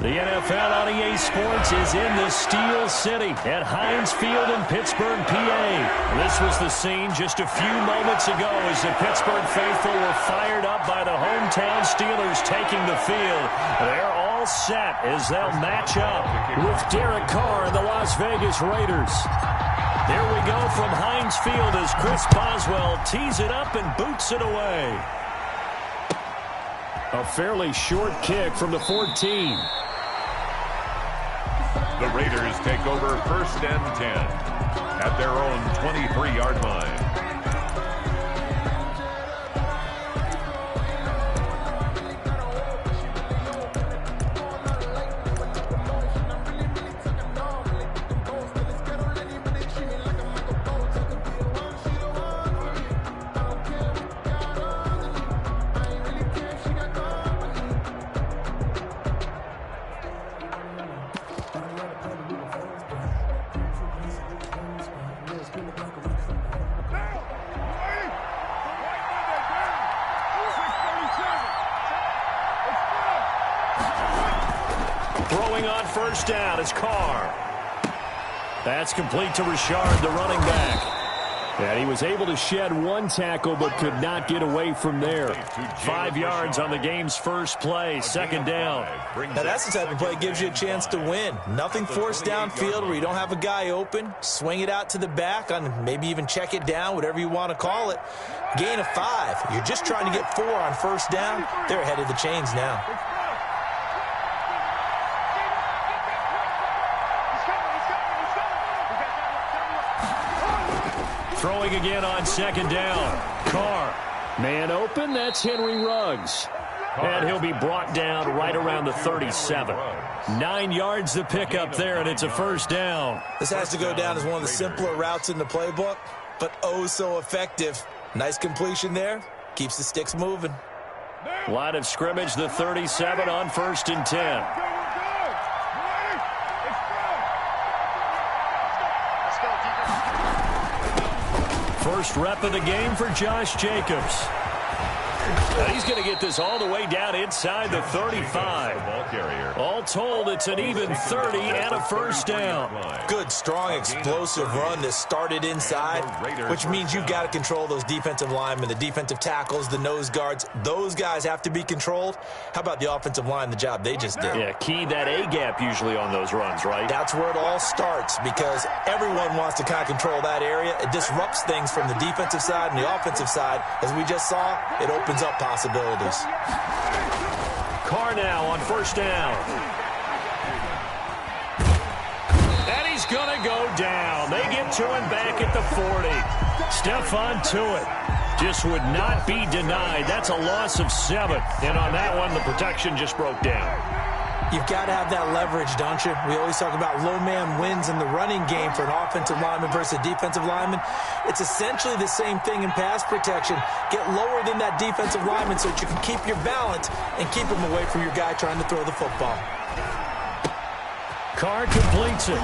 The NFL on EA Sports is in the Steel City at Heinz Field in Pittsburgh, PA. This was the scene just a few moments ago as the Pittsburgh faithful were fired up by the hometown Steelers taking the field. They're all set as they'll match up with Derek Carr and the Las Vegas Raiders. Here we go from Heinz Field as Chris Boswell tees it up and boots it away. A fairly short kick from the 14. The Raiders take over 1st and 10 at their own 23-yard line. Throwing on 1st down is Carr. That's complete to Richard, the running back. And he was able to shed one tackle but could not get away from there. 5 yards on the game's first play, 2nd down. Now that's the type of play that gives you a chance to win. Nothing forced downfield where you don't have a guy open. Swing it out to the back on maybe even check it down, whatever you want to call it. Gain of 5. You're just trying to get 4 on 1st down. They're ahead of the chains now. Throwing again on 2nd down. Carr. Man open, that's Henry Ruggs. And he'll be brought down right around the 37. 9 yards to pick up there, and it's a 1st down. This has to go down as one of the simpler routes in the playbook, but oh so effective. Nice completion there. Keeps the sticks moving. Line of scrimmage, the 37 on 1st and 10. First rep of the game for Josh Jacobs. Now he's going to get this all the way down inside the 35. All told, it's an even 30 and a 1st down. Good, strong, explosive run that started inside, which means you've got to control those defensive linemen, the defensive tackles, the nose guards. Those guys have to be controlled. How about the offensive line, the job they just did? Yeah, key that A-gap usually on those runs, right? That's where it all starts because everyone wants to kind of control that area. It disrupts things from the defensive side and the offensive side. As we just saw, it opens up possibilities. Carr now on 1st down. And he's going to go down. They get to him back at the 40. Stephon Tuitt just would not be denied. That's a loss of 7. And on that one, the protection just broke down. You've got to have that leverage, don't you? We always talk about low man wins in the running game for an offensive lineman versus a defensive lineman. It's essentially the same thing in pass protection. Get lower than that defensive lineman so that you can keep your balance and keep him away from your guy trying to throw the football. Carr completes it.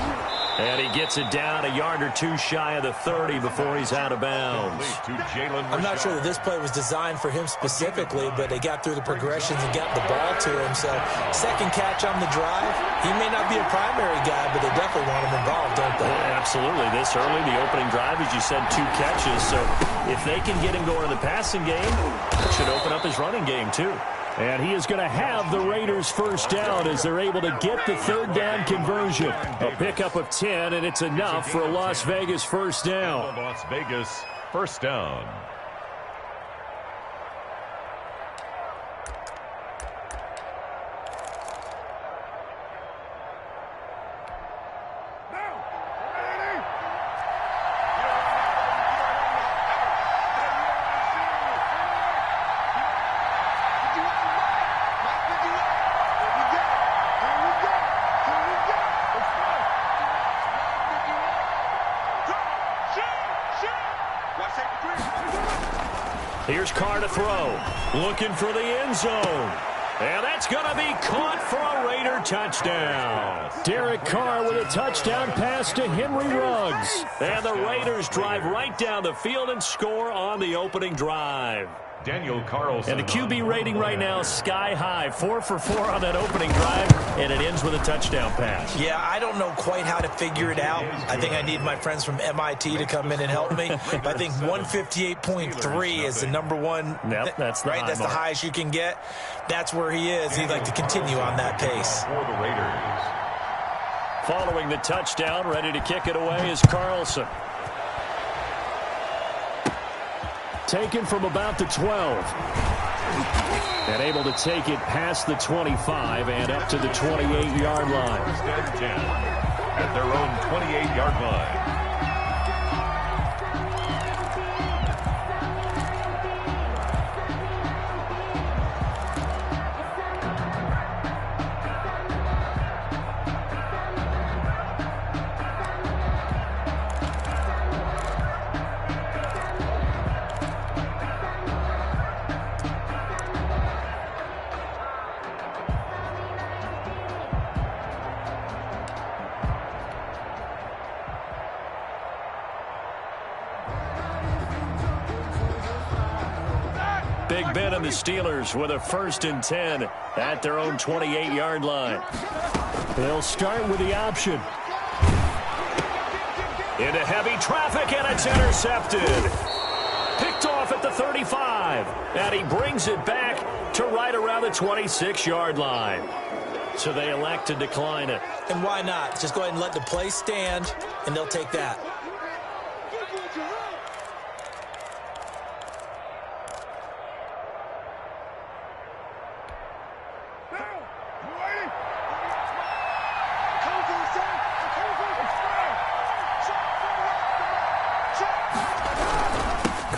And he gets it down a yard or 2 shy of the 30 before he's out of bounds. I'm not sure that this play was designed for him specifically, but they got through the progressions and got the ball to him. So, 2nd catch on the drive. He may not be a primary guy, but they definitely want him involved, don't they? Yeah, absolutely. This early, the opening drive, as you said, 2 catches. So, if they can get him going in the passing game, it should open up his running game, too. And he is going to have the Raiders 1st down as they're able to get the 3rd down conversion. A pickup of 10, and it's enough for a Las Vegas 1st down. Las Vegas 1st down. Here's Carr to throw. Looking for the end zone. And that's going to be caught for a Raider touchdown. Derek Carr with a touchdown pass to Henry Ruggs. And the Raiders drive right down the field and score on the opening drive. Daniel Carlson. And the QB rating right now, sky high. 4 for 4 on that opening drive, and it ends with a touchdown pass. Yeah, I don't know quite how to figure it out. I think I need my friends from MIT to come in and help me. But I think 158.3 is the number one. Yep, that's the right. That's the highest you can get. That's where he is. He'd like to continue on that pace. For the Raiders. Following the touchdown, ready to kick it away is Carlson. Taken from about the 12. And able to take it past the 25 and up to the 28-yard line. First and 10 at their own 28-yard line. Big Ben and the Steelers with a 1st and 10 at their own 28-yard line. They'll start with the option. Into heavy traffic, and it's intercepted. Picked off at the 35, and he brings it back to right around the 26-yard line. So they elect to decline it. And why not? Just go ahead and let the play stand, and they'll take that.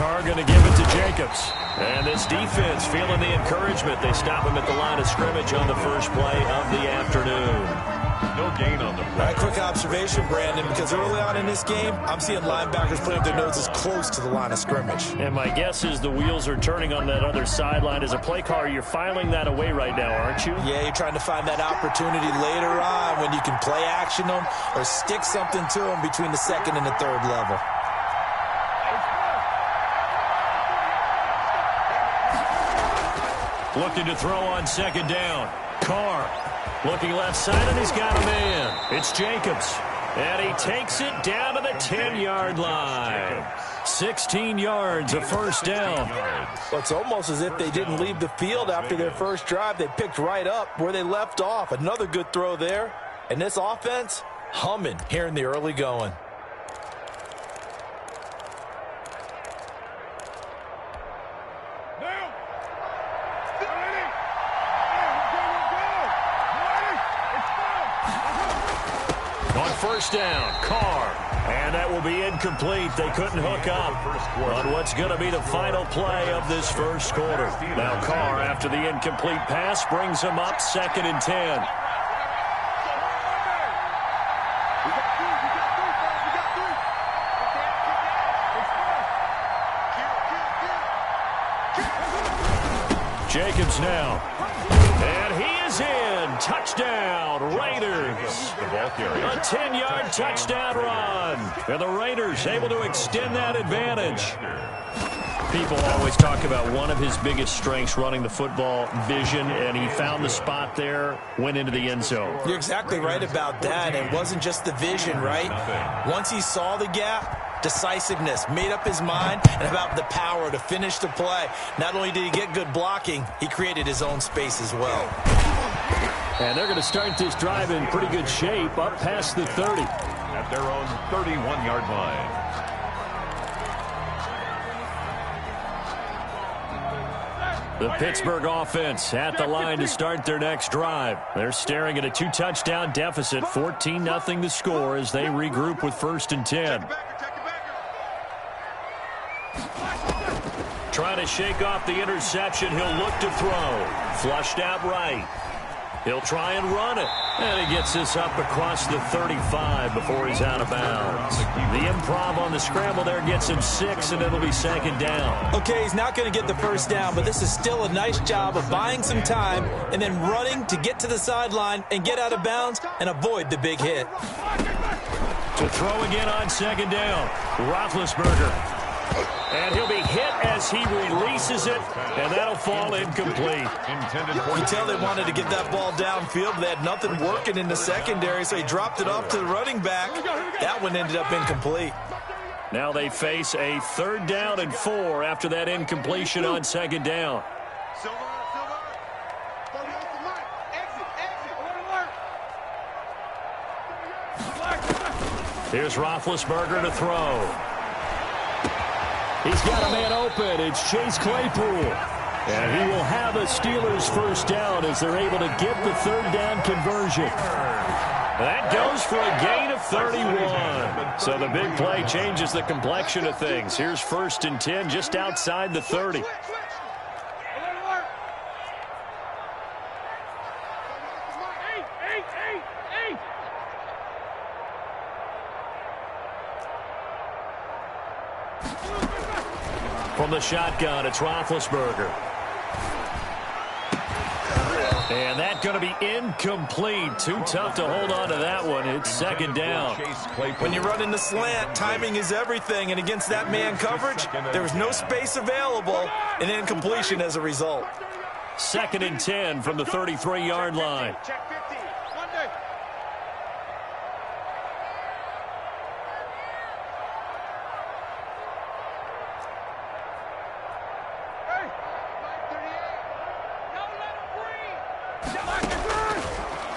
Carr going to give it to Jacobs. And this defense feeling the encouragement. They stop him at the line of scrimmage on the first play of the afternoon. No gain on the play. All right, quick observation, Brandon, because early on in this game, I'm seeing linebackers putting up their noses close to the line of scrimmage. And my guess is the wheels are turning on that other sideline. As a play caller, you're filing that away right now, aren't you? Yeah, you're trying to find that opportunity later on when you can play action them or stick something to them between the 2nd and the 3rd level. Looking to throw on 2nd down. Carr looking left side, and he's got a man. It's Jacobs. And he takes it down to the 10-yard line. 16 yards, a 1st down. Well, it's almost as if they didn't leave the field after their first drive. They picked right up where they left off. Another good throw there. And this offense, humming here in the early going. On 1st down, Carr. And that will be incomplete. They couldn't hook up on what's going to be the final play of this first quarter. Now Carr, after the incomplete pass, brings him up 2nd and 10. Jacobs now. And he is in. Touchdown, Raiders. A 10-yard touchdown run. And the Raiders able to extend that advantage. People always talk about one of his biggest strengths, running the football, vision, and he found the spot there, went into the end zone. You're exactly right about that. It wasn't just the vision, right? Once he saw the gap, decisiveness, made up his mind, and about the power to finish the play. Not only did he get good blocking, he created his own space as well. And they're going to start this drive in pretty good shape, up past the 30. At their own 31-yard line. The Pittsburgh offense at the line to start their next drive. They're staring at a 2-touchdown deficit, 14-0 to score as they regroup with 1st and 10. Trying to shake off the interception. He'll look to throw. Flushed out right. He'll try and run it. And he gets this up across the 35 before he's out of bounds. The improv on the scramble there gets him 6, and it'll be 2nd down. Okay, he's not going to get the 1st down, but this is still a nice job of buying some time and then running to get to the sideline and get out of bounds and avoid the big hit. To throw again on 2nd down. Roethlisberger And he'll be hit as he releases it, and that'll fall incomplete. You tell they wanted to get that ball downfield, but they had nothing working in the secondary, so he dropped it off to the running back. That one ended up incomplete. Now they face a 3rd down and 4 after that incompletion on 2nd down. Here's Roethlisberger to throw. He's got a man open. It's Chase Claypool. And he will have a Steelers 1st down as they're able to get the 3rd down conversion. That goes for a gain of 31. So the big play changes the complexion of things. Here's 1st and 10 just outside the 30. From the shotgun, it's Roethlisberger. And that's going to be incomplete. Too tough to hold on to that one. It's 2nd down. When you run in the slant, timing is everything. And against that man coverage, there was no space available, and incompletion as a result. 2nd and 10 from the 33-yard line.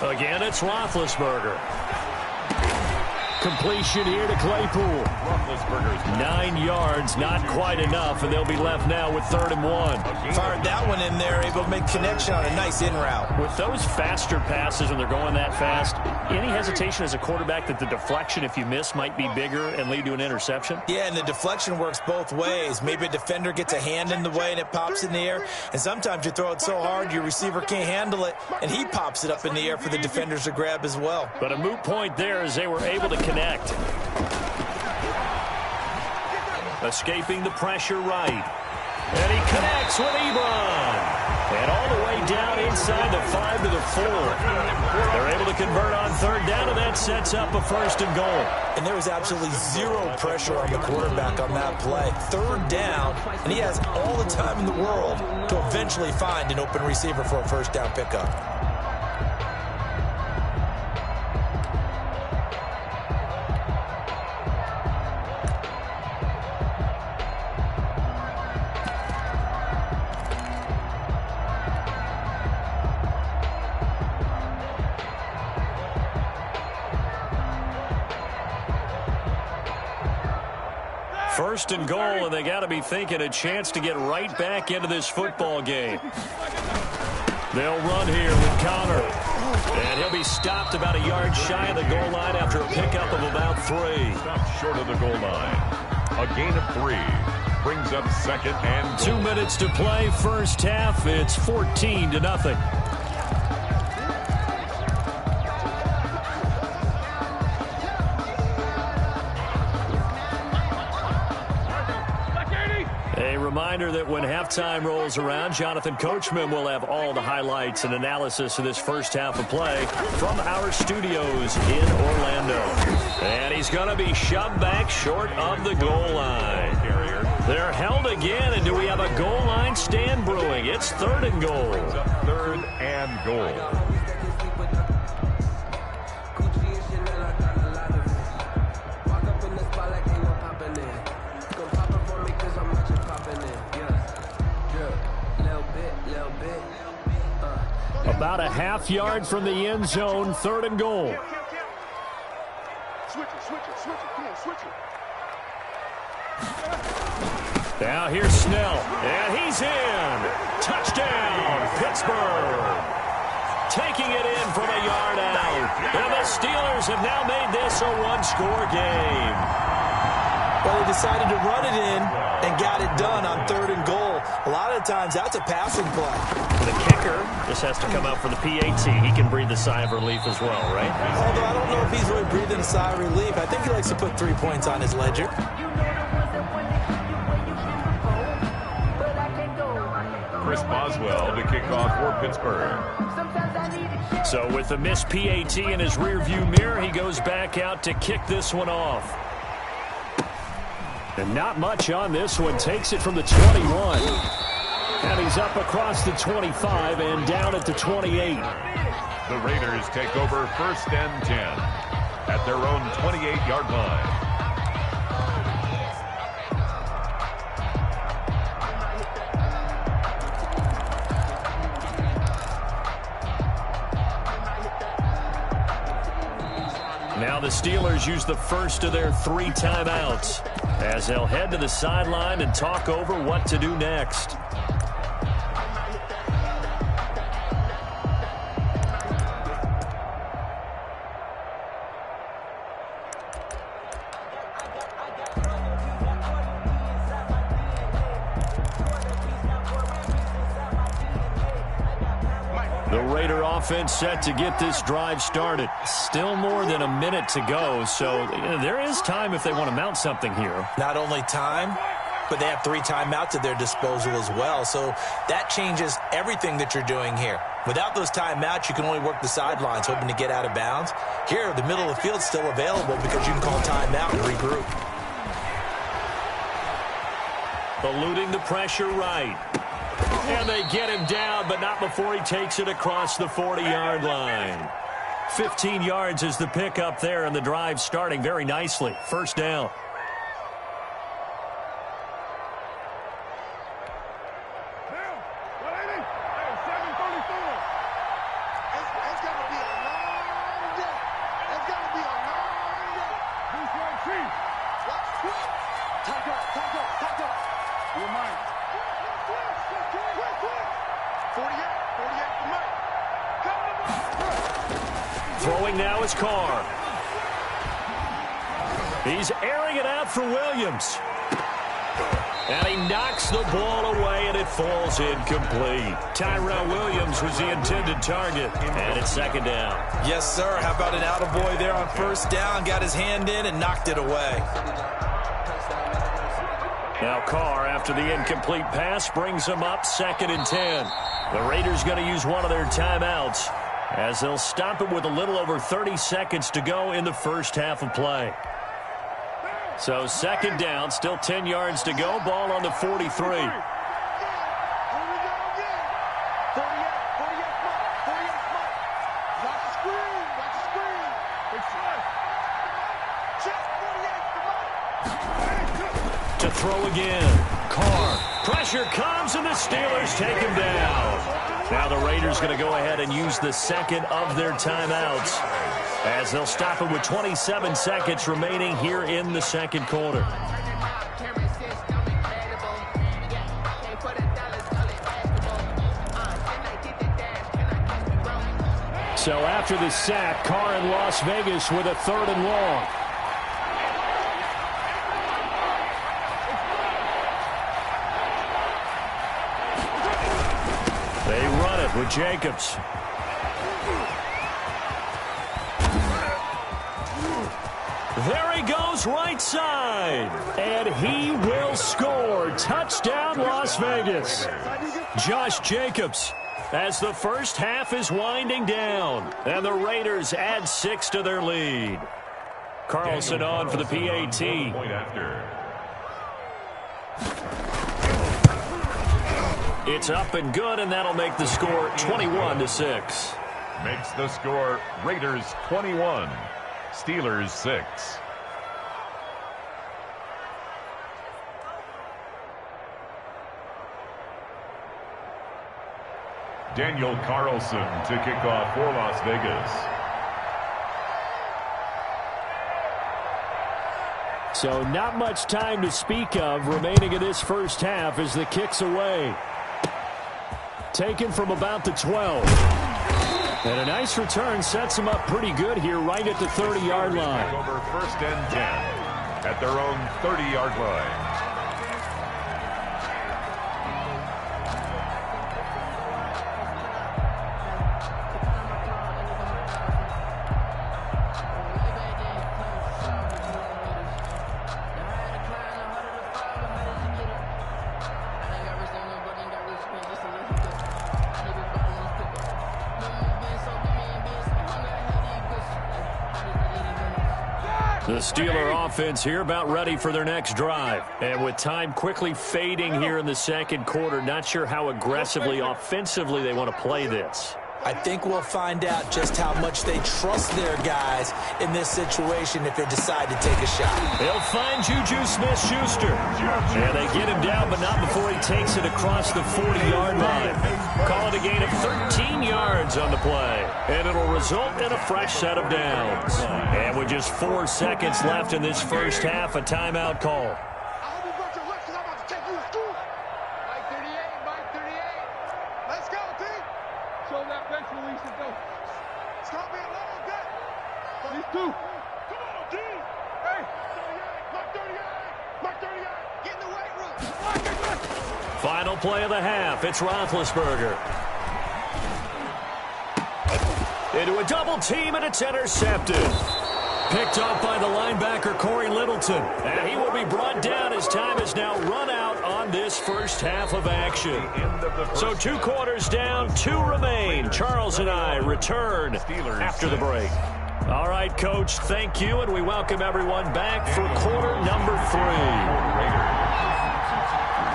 Again, it's Roethlisberger. Completion here to Claypool. 9 yards, not quite enough, and they'll be left now with 3rd and 1. Fired that one in there, able to make connection on a nice in route. With those faster passes when they're going that fast, any hesitation as a quarterback that the deflection, if you miss, might be bigger and lead to an interception? Yeah, and the deflection works both ways. Maybe a defender gets a hand in the way and it pops in the air, and sometimes you throw it so hard your receiver can't handle it, and he pops it up in the air for the defenders to grab as well. But a moot point there as they were able to connect. Escaping the pressure right. And he connects with Ebron. And all the way down inside the 5 to the 4. They're able to convert on 3rd down, and that sets up a 1st and goal. And there was absolutely zero pressure on the quarterback on that play. 3rd down, and he has all the time in the world to eventually find an open receiver for a 1st down pickup. First and goal, and they got to be thinking a chance to get right back into this football game. They'll run here with Connor. And he'll be stopped about a yard shy of the goal line after a pickup of about 3. Stopped short of the goal line. A gain of 3. Brings up 2nd and goal. 2 minutes to play, 1st half. It's 14-0. A reminder that when halftime rolls around, Jonathan Coachman will have all the highlights and analysis of this 1st half of play from our studios in Orlando. And he's going to be shoved back short of the goal line. They're held again, and do we have a goal line stand brewing? It's 3rd and goal. 3rd and goal. About a half yard from the end zone, 3rd and goal. Now here's Snell, and he's in. Touchdown, Pittsburgh. Taking it in from a yard out. And the Steelers have now made this a 1-score game. Well, they decided to run it in and got it done on 3rd and goal. A lot of times, that's a passing play. The kicker just has to come out for the PAT. He can breathe a sigh of relief as well, right? Although I don't know if he's really breathing a sigh of relief. I think he likes to put 3 points on his ledger. Chris Boswell to kick off for Pittsburgh. So with the missed PAT in his rearview mirror, he goes back out to kick this one off. And not much on this one. Takes it from the 21. And he's up across the 25 and down at the 28. The Raiders take over 1st and 10 at their own 28-yard line. Now the Steelers use the first of their 3 timeouts as they'll head to the sideline and talk over what to do next. The Raider offense set to get this drive started. Still more than a minute to go, so there is time if they want to mount something here. Not only time, but they have 3 timeouts at their disposal as well, so that changes everything that you're doing here. Without those timeouts, you can only work the sidelines, hoping to get out of bounds. Here, the middle of the field's still available because you can call timeout and regroup. Eluding the pressure right. And they get him down, but not before he takes it across the 40-yard line. 15 yards is the pickup there, and the drive starting very nicely. 1st down. Throwing now is Carr. He's airing it out for Williams. And he knocks the ball away, and it falls incomplete. Tyrell Williams was the intended target, and it's 2nd down. Yes, sir. How about an attaboy there on 1st down? Got his hand in and knocked it away. Now Carr, after the incomplete pass, brings him up 2nd and 10. The Raiders going to use one of their timeouts as they'll stop it with a little over 30 seconds to go in the 1st half of play. So 2nd down, still 10 yards to go. Ball on the 43. To throw again. Carr. Pressure comes, and the Steelers take him down. Now the Raiders going to go ahead and use the 2nd of their timeouts as they'll stop it with 27 seconds remaining here in the 2nd quarter. So after the sack, Carr in Las Vegas with a 3rd and long. They run it with Jacobs. There he goes right side. And he will score. Touchdown, Las Vegas. Josh Jacobs as the 1st half is winding down. And the Raiders add 6 to their lead. Carlson on for the PAT. It's up and good, and that'll make the score 21-6. Makes the score Raiders 21, Steelers 6. Daniel Carlson to kick off for Las Vegas. So not much time to speak of remaining in this 1st half as the kick's away. Taken from about the 12. And a nice return sets them up pretty good here right at the 30-yard line. Over 1st and 10 at their own 30-yard line. The Steeler offense here about ready for their next drive. And with time quickly fading here in the second quarter, not sure how aggressively, offensively they want to play this. I think we'll find out just how much they trust their guys in this situation if they decide to take a shot. They'll find Juju Smith-Schuster. And they get him down, but not before he takes it across the 40-yard line. Call it a gain of 13 yards on the play. And it'll result in a fresh set of downs. And with just 4 seconds left in this first half, a timeout call. Final play of the half. It's Roethlisberger. Into a double team, and it's intercepted. Picked off by the linebacker, Corey Littleton. And he will be brought down as time has now run out on this first half of action. So 2 quarters down, 2 remain. Charles and I return after the break. All right, Coach, thank you, and we welcome everyone back for quarter number 3.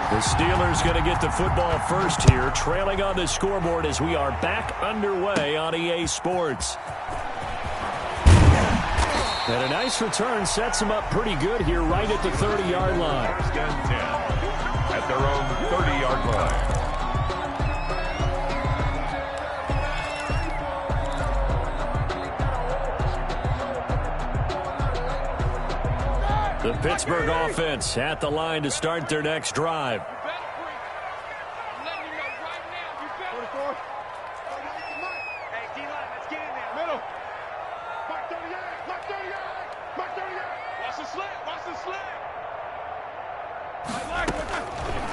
The Steelers going to get the football first here, trailing on the scoreboard as we are back underway on EA Sports. And a nice return sets them up pretty good here right at the 30-yard line. First and 10 at their own 30-yard line. The Pittsburgh offense at the line to start their next drive.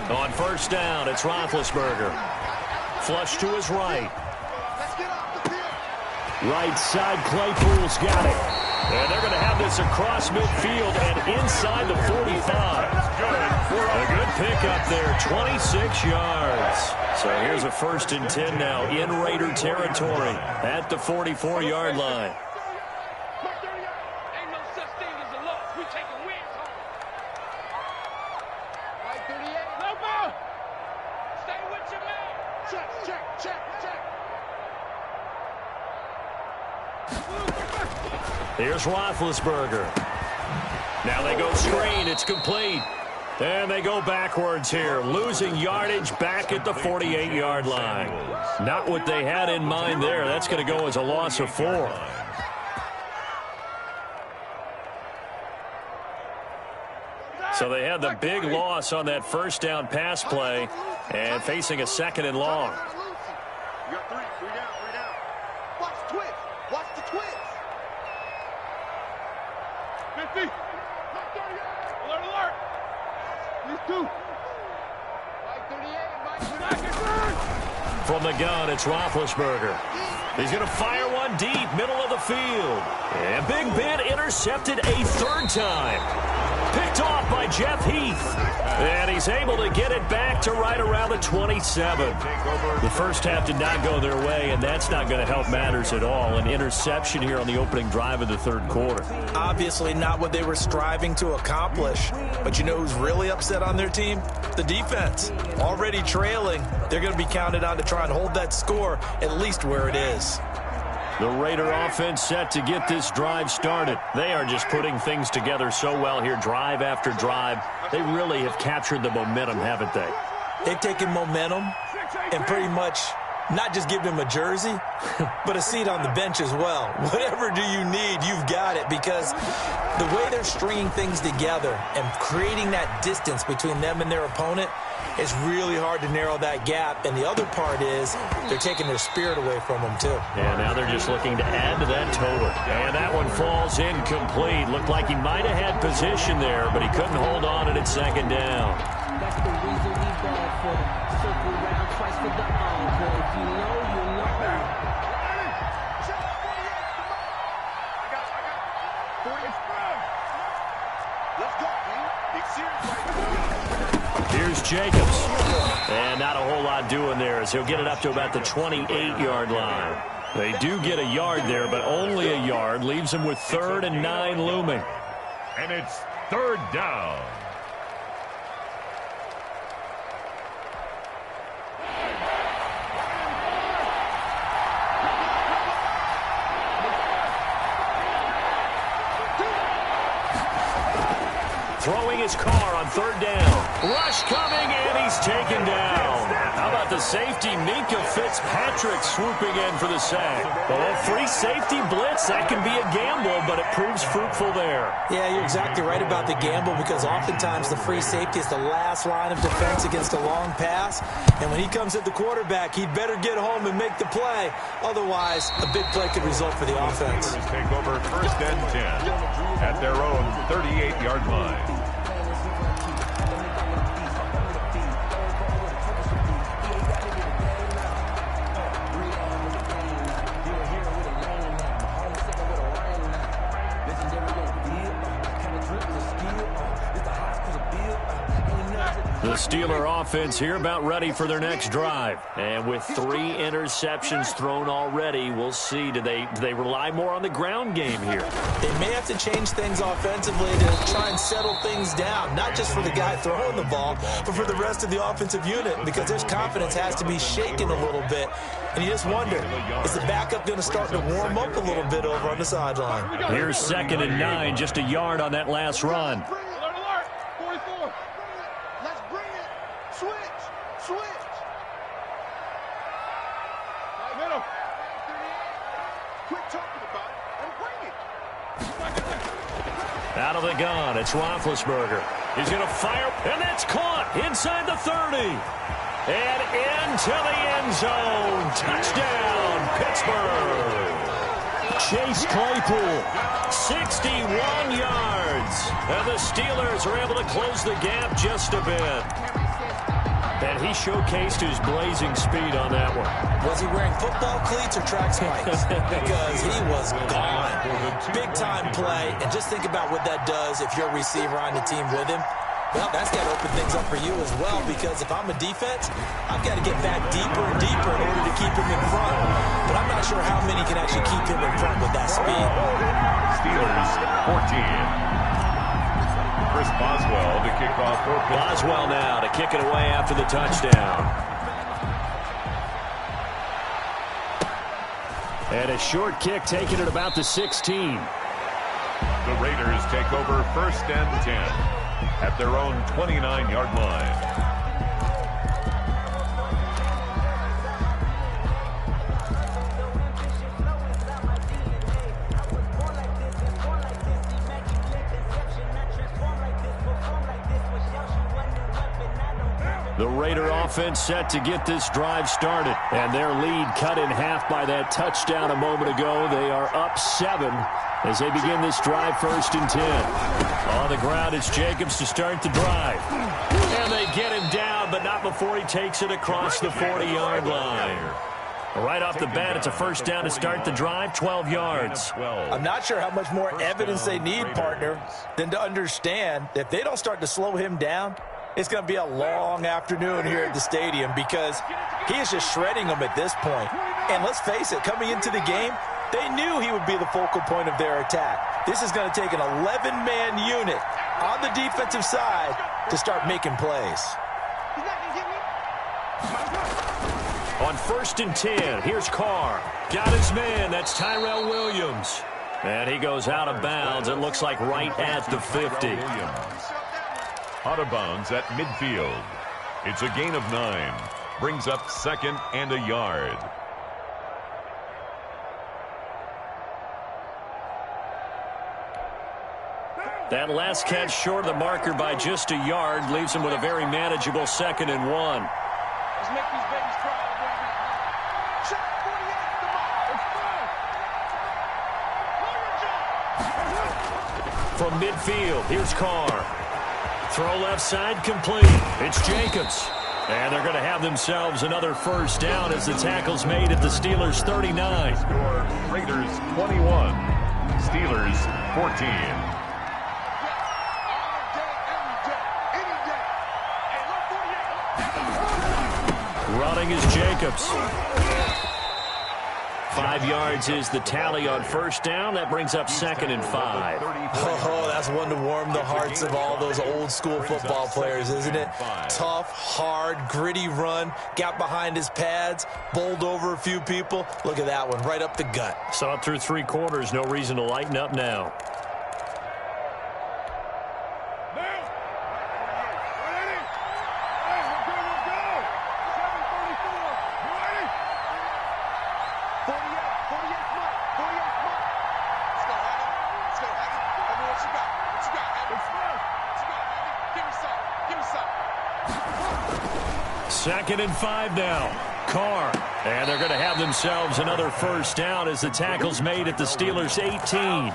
On first down, it's Roethlisberger. Flush to his right. Right side, Claypool's got it. And they're going to have this across midfield and inside the 45. A good pickup there, 26 yards. So here's a 1st and 10 now in Raider territory at the 44-yard line. Here's Roethlisberger. Now they go screen. It's complete. And they go backwards here, losing yardage back at the 48-yard line. Not what they had in mind there. That's going to go as a loss of 4. So they had the big loss on that first down pass play and facing a 2nd and long. You got 3 down. Watch the twist. Watch the twist. 50. Alert. These 2. From the gun, it's Roethlisberger. He's going to fire one deep, middle of the field. And Big Ben intercepted a 3rd time. Picked off by Jeff Heath. And he's able to get it back to right around the 27. The first half did not go their way, and that's not going to help matters at all. An interception here on the opening drive of the 3rd quarter. Obviously not what they were striving to accomplish. But you know who's really upset on their team? The defense. Already trailing. They're going to be counted on to try and hold that score at least where it is. The Raider offense set to get this drive started. They are just putting things together so well here, drive after drive. They really have captured the momentum, haven't they? They've taken momentum and pretty much not just given him a jersey, but a seat on the bench as well. Whatever do you need, you've got it, because the way they're stringing things together and creating that distance between them and their opponent, it's really hard to narrow that gap. And the other part is they're taking their spirit away from them, too. Yeah, now they're just looking to add to that total. And that one falls incomplete. Looked like he might have had position there, but he couldn't hold on at 2nd down. That's the reason we ball for them. Circle round twice for the encore. You know. Here's Jacobs. And not a whole lot doing there as he'll get it up to about the 28-yard line. They do get a yard there, but only a yard. Leaves them with 3rd and 9 looming. And it's third down. Throwing his car on third down. Rush coming, and he's taken down. How about the safety, Minka Fitzpatrick, swooping in for the sack? Well, a free safety blitz, that can be a gamble, but it proves fruitful there. Yeah, you're exactly right about the gamble, because oftentimes the free safety is the last line of defense against a long pass. And when he comes at the quarterback, he'd better get home and make the play. Otherwise, a big play could result for the offense. Take over first and 10 at their own 38-yard line. The Steeler offense here about ready for their next drive. And with 3 interceptions thrown already, we'll see. Do they rely more on the ground game here? They may have to change things offensively to try and settle things down, not just for the guy throwing the ball, but for the rest of the offensive unit, because their confidence has to be shaken a little bit. And you just wonder, is the backup going to start to warm up a little bit over on the sideline? Here's 2nd and 9, just a yard on that last run. Out of the gun, it's Roethlisberger. He's going to fire, and that's caught inside the 30. And into the end zone. Touchdown, Pittsburgh. Chase Claypool, 61 yards. And the Steelers are able to close the gap just a bit. And he showcased his blazing speed on that one. Was he wearing football cleats or track spikes? Because he was gone. Big-time play. And just think about what that does if you're a receiver on the team with him. Well, that's got to open things up for you as well, because if I'm a defense, I've got to get back deeper and deeper in order to keep him in front. But I'm not sure how many can actually keep him in front with that speed. Steelers 14. Chris Boswell to kick off for Pittsburgh. Boswell now to kick it away after the touchdown. And a short kick taken at about the 16. The Raiders take over first and 10 at their own 29-yard line. The Raider offense set to get this drive started. And their lead cut in half by that touchdown a moment ago. They are up 7 as they begin this drive 1st and 10. On the ground, it's Jacobs to start the drive. And they get him down, but not before he takes it across the 40-yard line. Right off the bat, it's a first down to start the drive, 12 yards. I'm not sure how much more evidence they need, partner, than to understand that if they don't start to slow him down, it's going to be a long afternoon here at the stadium, because he is just shredding them at this point. And let's face it, coming into the game, they knew he would be the focal point of their attack. This is going to take an 11-man unit on the defensive side to start making plays. On 1st and 10, here's Carr. Got his man, that's Tyrell Williams. And he goes out of bounds, it looks like right at the 50. Out of bounds at midfield. It's a gain of 9. Brings up 2nd and a yard. That last catch short of the marker by just a yard leaves him with a very manageable 2nd and 1. Let's make these babies cry. Shot 48 at the From midfield, here's Carr. Throw left side complete. It's Jacobs. And they're going to have themselves another first down as the tackle's made at the Steelers' 39. Score Raiders 21. Steelers 14. Running is Jacobs. 5 yards is the tally on first down. That brings up 2nd and 5. Oh, that's one to warm the hearts of all those old-school football players, isn't it? Tough, hard, gritty run, got behind his pads, bowled over a few people. Look at that one, right up the gut. Saw it through 3 quarters. No reason to lighten up now. Second and 5 now. Carr. And they're going to have themselves another first down as the tackle's made at the Steelers' 18.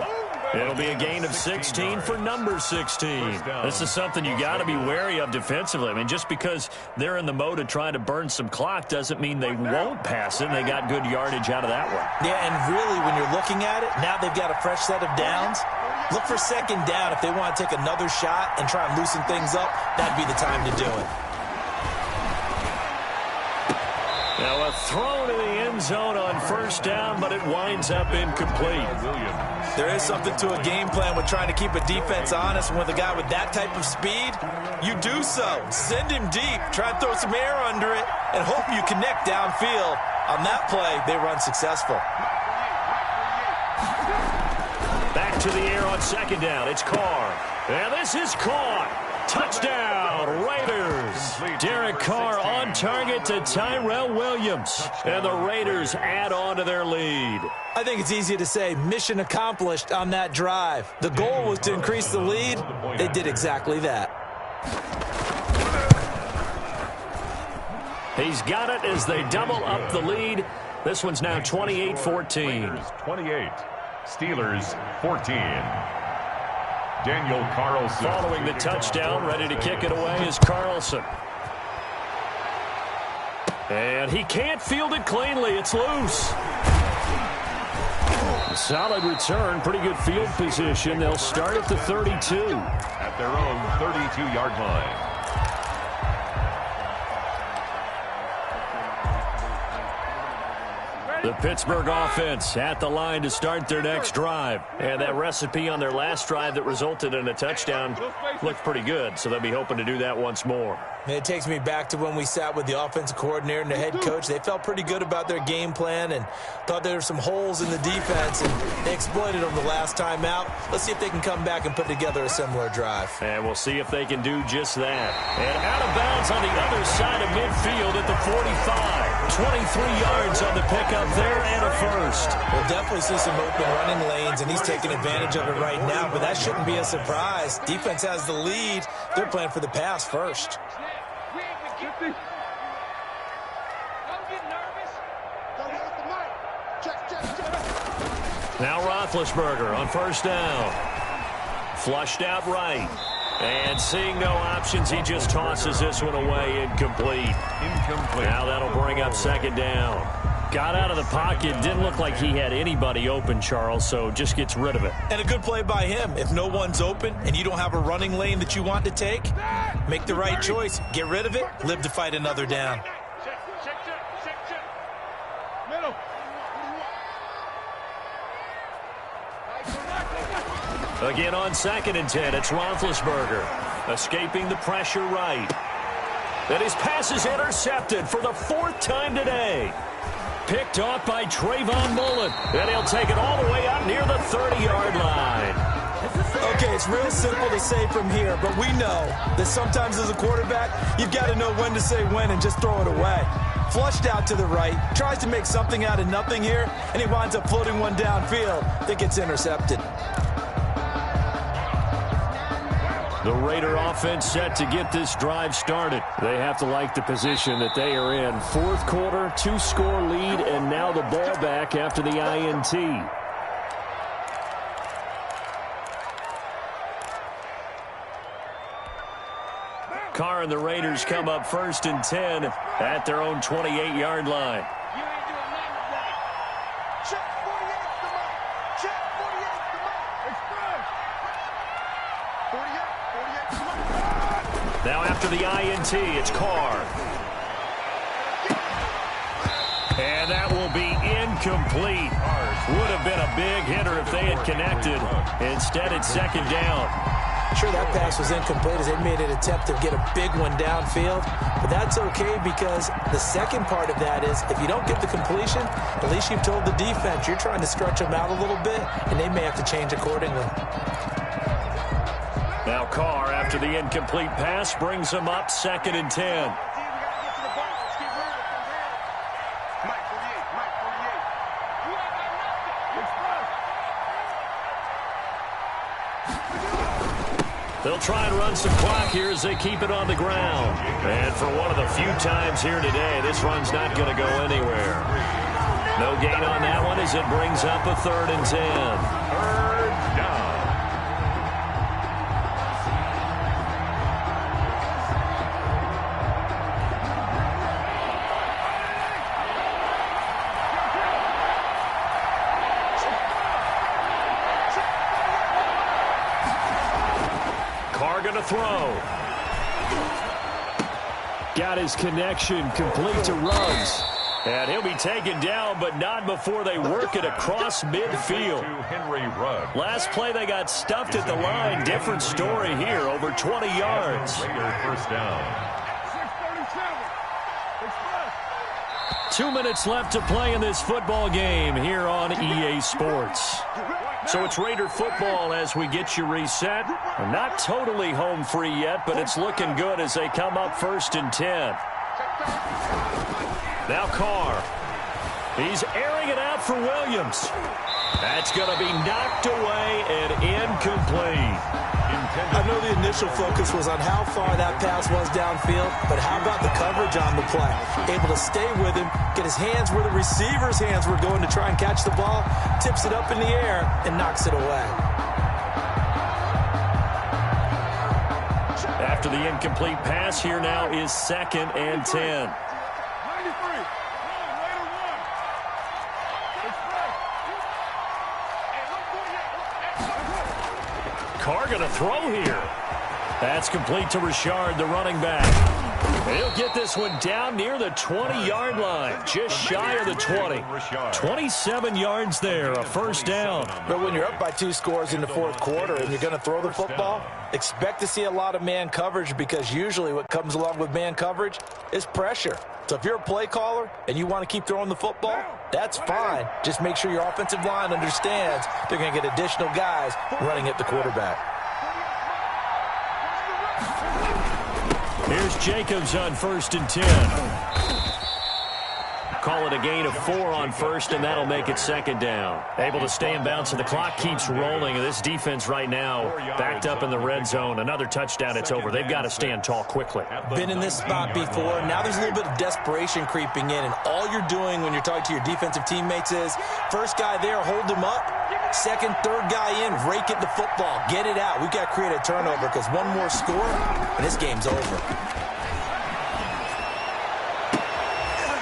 It'll be a gain of 16 for number 16. This is something you got to be wary of defensively. I mean, just because they're in the mode of trying to burn some clock doesn't mean they won't pass it. And they got good yardage out of that one. Yeah, and really, when you're looking at it, now they've got a fresh set of downs. Look for second down. If they want to take another shot and try and loosen things up, that'd be the time to do it. Now a throw to the end zone on first down, but it winds up incomplete. There is something to a game plan with trying to keep a defense honest. And with a guy with that type of speed, you do so. Send him deep, try and throw some air under it, and hope you connect downfield. On that play, they run successful. Back to the air on second down. It's Carr. And this is caught. Touchdown, Raiders. Derek Carr on target to Tyrell Williams. And the Raiders add on to their lead. I think it's easy to say mission accomplished on that drive. The goal was to increase the lead. They did exactly that. He's got it as they double up the lead. This one's now 28-14. 28, Steelers 14. Daniel Carlson. Following the touchdown, ready to kick it away is Carlson. And he can't field it cleanly. It's loose. Solid return. Pretty good field position. They'll start at the 32. At their own 32-yard line. The Pittsburgh offense at the line to start their next drive. And that recipe on their last drive that resulted in a touchdown looked pretty good, so they'll be hoping to do that once more. And it takes me back to when we sat with the offensive coordinator and the head coach. They felt pretty good about their game plan and thought there were some holes in the defense, and they exploited them the last time out. Let's see if they can come back and put together a similar drive. And we'll see if they can do just that. And out of bounds on the other side of midfield at the 45. 23 yards on the pickup there and a first. We'll definitely see some open running lanes, and he's taking advantage of it right now, but that shouldn't be a surprise. Defense has the lead. They're playing for the pass first. Now Roethlisberger on first down. Flushed out right. And seeing no options, he just tosses this one away incomplete. Now that'll bring up second down. Got out of the pocket. Didn't look like he had anybody open, Charles, so just gets rid of it. And a good play by him. If no one's open and you don't have a running lane that you want to take, make the right choice. Get rid of it. Live to fight another down. Again on second and 10, it's Roethlisberger. Escaping the pressure right. And his pass is intercepted for the 4th time today. Picked off by Trayvon Mullen. And he'll take it all the way out near the 30-yard line. Okay, it's real simple to say from here, but we know that sometimes as a quarterback, you've got to know when to say when and just throw it away. Flushed out to the right, tries to make something out of nothing here, and he winds up floating one downfield that gets intercepted. The Raider offense set to get this drive started. They have to like the position that they are in. 4th quarter, 2-score lead, and now the ball back after the INT. Carr and the Raiders come up 1st and 10 at their own 28-yard line. Now after the INT, it's Carr. And that will be incomplete. Would have been a big hitter if they had connected. Instead, it's second down. Sure, that pass was incomplete as they made an attempt to get a big one downfield. But that's okay because the second part of that is if you don't get the completion, at least you've told the defense you're trying to stretch them out a little bit, and they may have to change accordingly. Now Carr, after the incomplete pass, brings them up 2nd and 10. They'll try and run some clock here as they keep it on the ground. And for one of the few times here today, this run's not going to go anywhere. No gain on that one as it brings up a 3rd and 10. 3rd down. Throw. Got his connection complete to Ruggs. And he'll be taken down, but not before they work it across midfield. Last play, they got stuffed at the line. Different story here, over 20 yards. First down. 2 minutes left to play in this football game here on EA Sports. So it's Raider football as we get you reset. We're not totally home free yet, but it's looking good as they come up 1st and 10. Now Carr. He's airing it out for Williams. That's going to be knocked away and incomplete. I know the initial focus was on how far that pass was downfield, but how about the coverage on the play? Able to stay with him, get his hands where the receiver's hands were going to try and catch the ball, tips it up in the air, and knocks it away. After the incomplete pass, here now is 2nd and 10. Carr going to throw here. That's complete to Richard, the running back. He'll get this one down near the 20-yard line, just shy of the 20. 27 yards there, a 1st down. But when you're up by 2 scores in the 4th quarter and you're going to throw the football, expect to see a lot of man coverage because usually what comes along with man coverage is pressure. So if you're a play caller and you want to keep throwing the football, that's fine. Just make sure your offensive line understands they're going to get additional guys running at the quarterback. Here's Jacobs on 1st and 10. Call it a gain of 4 on 1st, and that'll make it 2nd down. Able to stay in bounds, and the clock keeps rolling. And this defense right now backed up in the red zone. Another touchdown, it's over. They've got to stand tall quickly. Been in this spot before. Now there's a little bit of desperation creeping in, and all you're doing when you're talking to your defensive teammates is first guy there, hold him up. Second, third guy in, rake at the football. Get it out. We've got to create a turnover because one more score, and this game's over.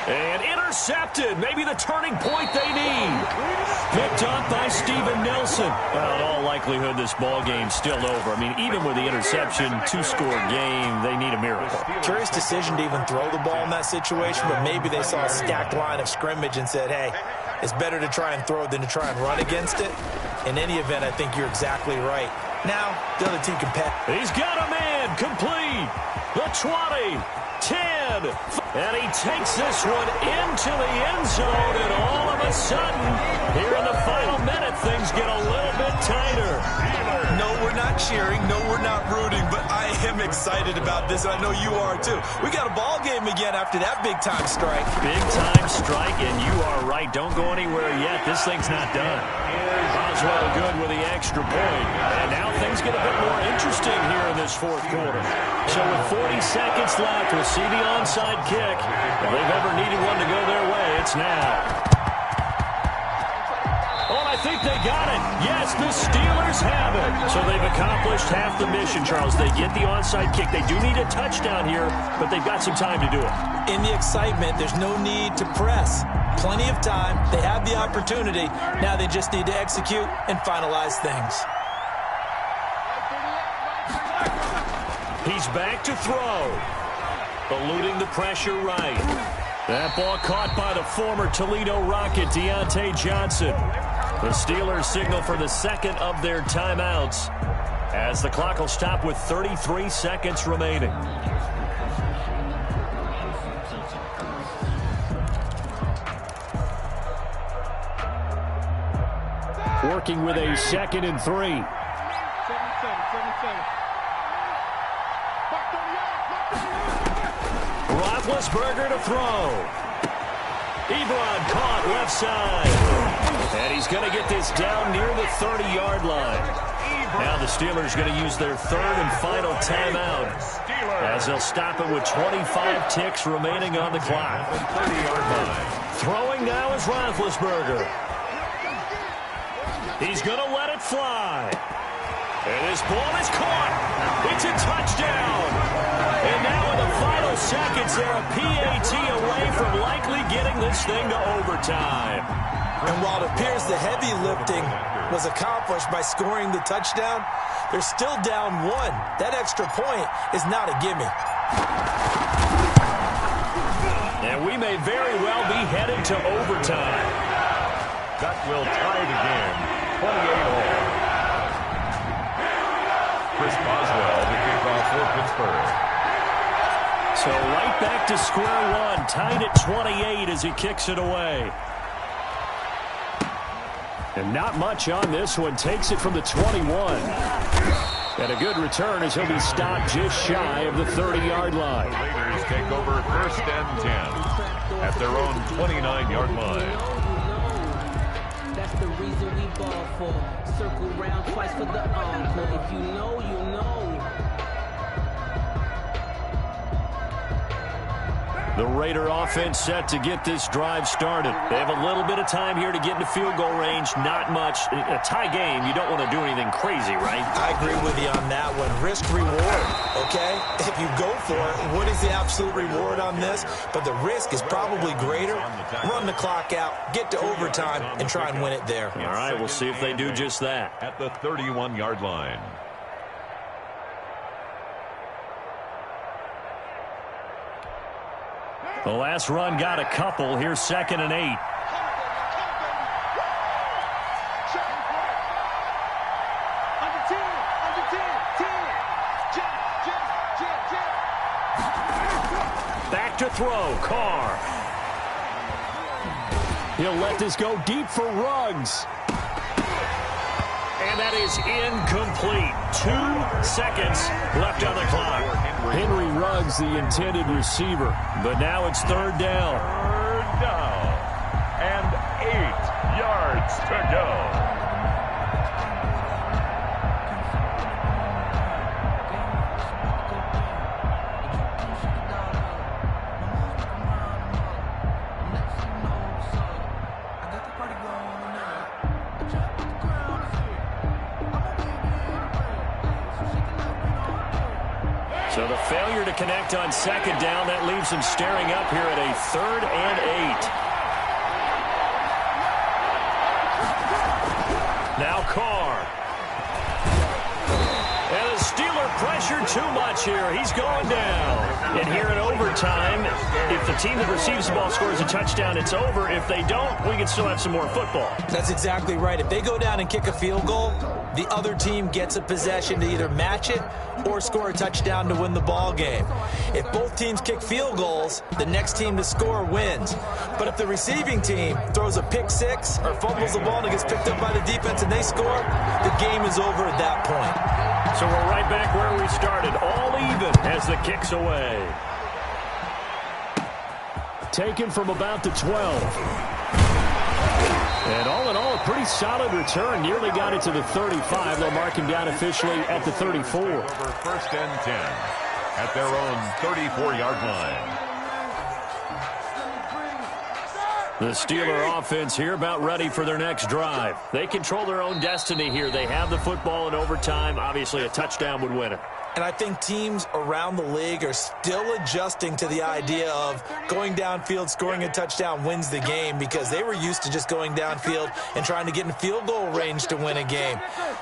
And intercepted. Maybe the turning point they need. Picked up by Steven Nelson. Well, in all likelihood, this ball game's still over. I mean, even with the interception, 2-score game, they need a miracle. Curious decision to even throw the ball in that situation, but maybe they saw a stacked line of scrimmage and said, hey, it's better to try and throw than to try and run against it. In any event, I think you're exactly right. Now, the other team can pass. He's got a man complete. The 20, 10, and he takes this one into the end zone, and all of a sudden, here in the final minute, things get a little bit tighter. No, we're not cheering. No, we're not rooting, but I am excited about this, and I know you are too. We got a ball game again after that big-time strike. Big-time strike, and you are right. Don't go anywhere yet. This thing's not done. Boswell good with the extra point. And now things get a bit more interesting here in this 4th quarter. So with 40 seconds left, we'll see the onside kick. If they've ever needed one to go their way, it's now. Oh, I think they got it. Yes, the Steelers have it. So they've accomplished half the mission, Charles. They get the onside kick. They do need a touchdown here, but they've got some time to do it. In the excitement, there's no need to press. Plenty of time. They have the opportunity. Now they just need to execute and finalize things. He's back to throw. Eluding the pressure right. That ball caught by the former Toledo Rocket, Deontay Johnson. The Steelers signal for the second of their timeouts as the clock will stop with 33 seconds remaining. Working with a 2nd and 3. Roethlisberger to throw. Ebron caught left side. And he's going to get this down near the 30-yard line. Now the Steelers going to use their 3rd and final timeout as they'll stop it with 25 ticks remaining on the clock. Throwing now is Roethlisberger. He's going to let it fly. And this ball is caught. It's a touchdown. And now in the final seconds, they're a PAT away from likely getting this thing to overtime. And while it appears the heavy lifting was accomplished by scoring the touchdown, they're still down 1. That extra point is not a gimme. And we may very well be headed to overtime. That will tie the game, 28-all. Chris Boswell to kick off for Pittsburgh. So right back to square one, tied at 28 as he kicks it away. And not much on this one, takes it from the 21. And a good return as he'll be stopped just shy of the 30-yard line. The Raiders take over 1st and 10 at their own 29-yard line. That's the reason we ball for. Circle round twice for the encore. If you know, you know. The Raider offense set to get this drive started. They have a little bit of time here to get into field goal range. Not much. A tie game, you don't want to do anything crazy, right? I agree with you on that one. Risk reward, okay? If you go for it, what is the absolute reward on this? But the risk is probably greater. Run the clock out, get to overtime, and try and win it there. All right, we'll see if they do just that. At the 31-yard line. The last run got a couple. Here's 2nd and 8. Back to throw, Carr. He'll let this go deep for Ruggs. And that is incomplete. 2 seconds left on the clock. Henry Ruggs, the intended receiver. But now it's 3rd down. 3rd down. And 8 yards to go. So the failure to connect on 2nd down, that leaves them staring up here at a 3rd and 8. Now Carr. And the Steeler pressure too much here. He's going down. And here in overtime, if the team that receives the ball scores a touchdown, it's over. If they don't, we can still have some more football. That's exactly right. If they go down and kick a field goal, the other team gets a possession to either match it or score a touchdown to win the ball game. If both teams kick field goals, the next team to score wins. But if the receiving team throws a pick six or fumbles the ball and it gets picked up by the defense and they score, the game is over at that point. So we're right back where we started, all even as the kick's away. Taken from about the 12. And all in all, a pretty solid return. Nearly got it to the 35. They'll mark him down officially at the 34. Over 1st and 10 at their own 34-yard line. The Steeler offense here about ready for their next drive. They control their own destiny here. They have the football in overtime. Obviously, a touchdown would win it. And I think teams around the league are still adjusting to the idea of going downfield, scoring a touchdown wins the game, because they were used to just going downfield and trying to get in field goal range to win a game.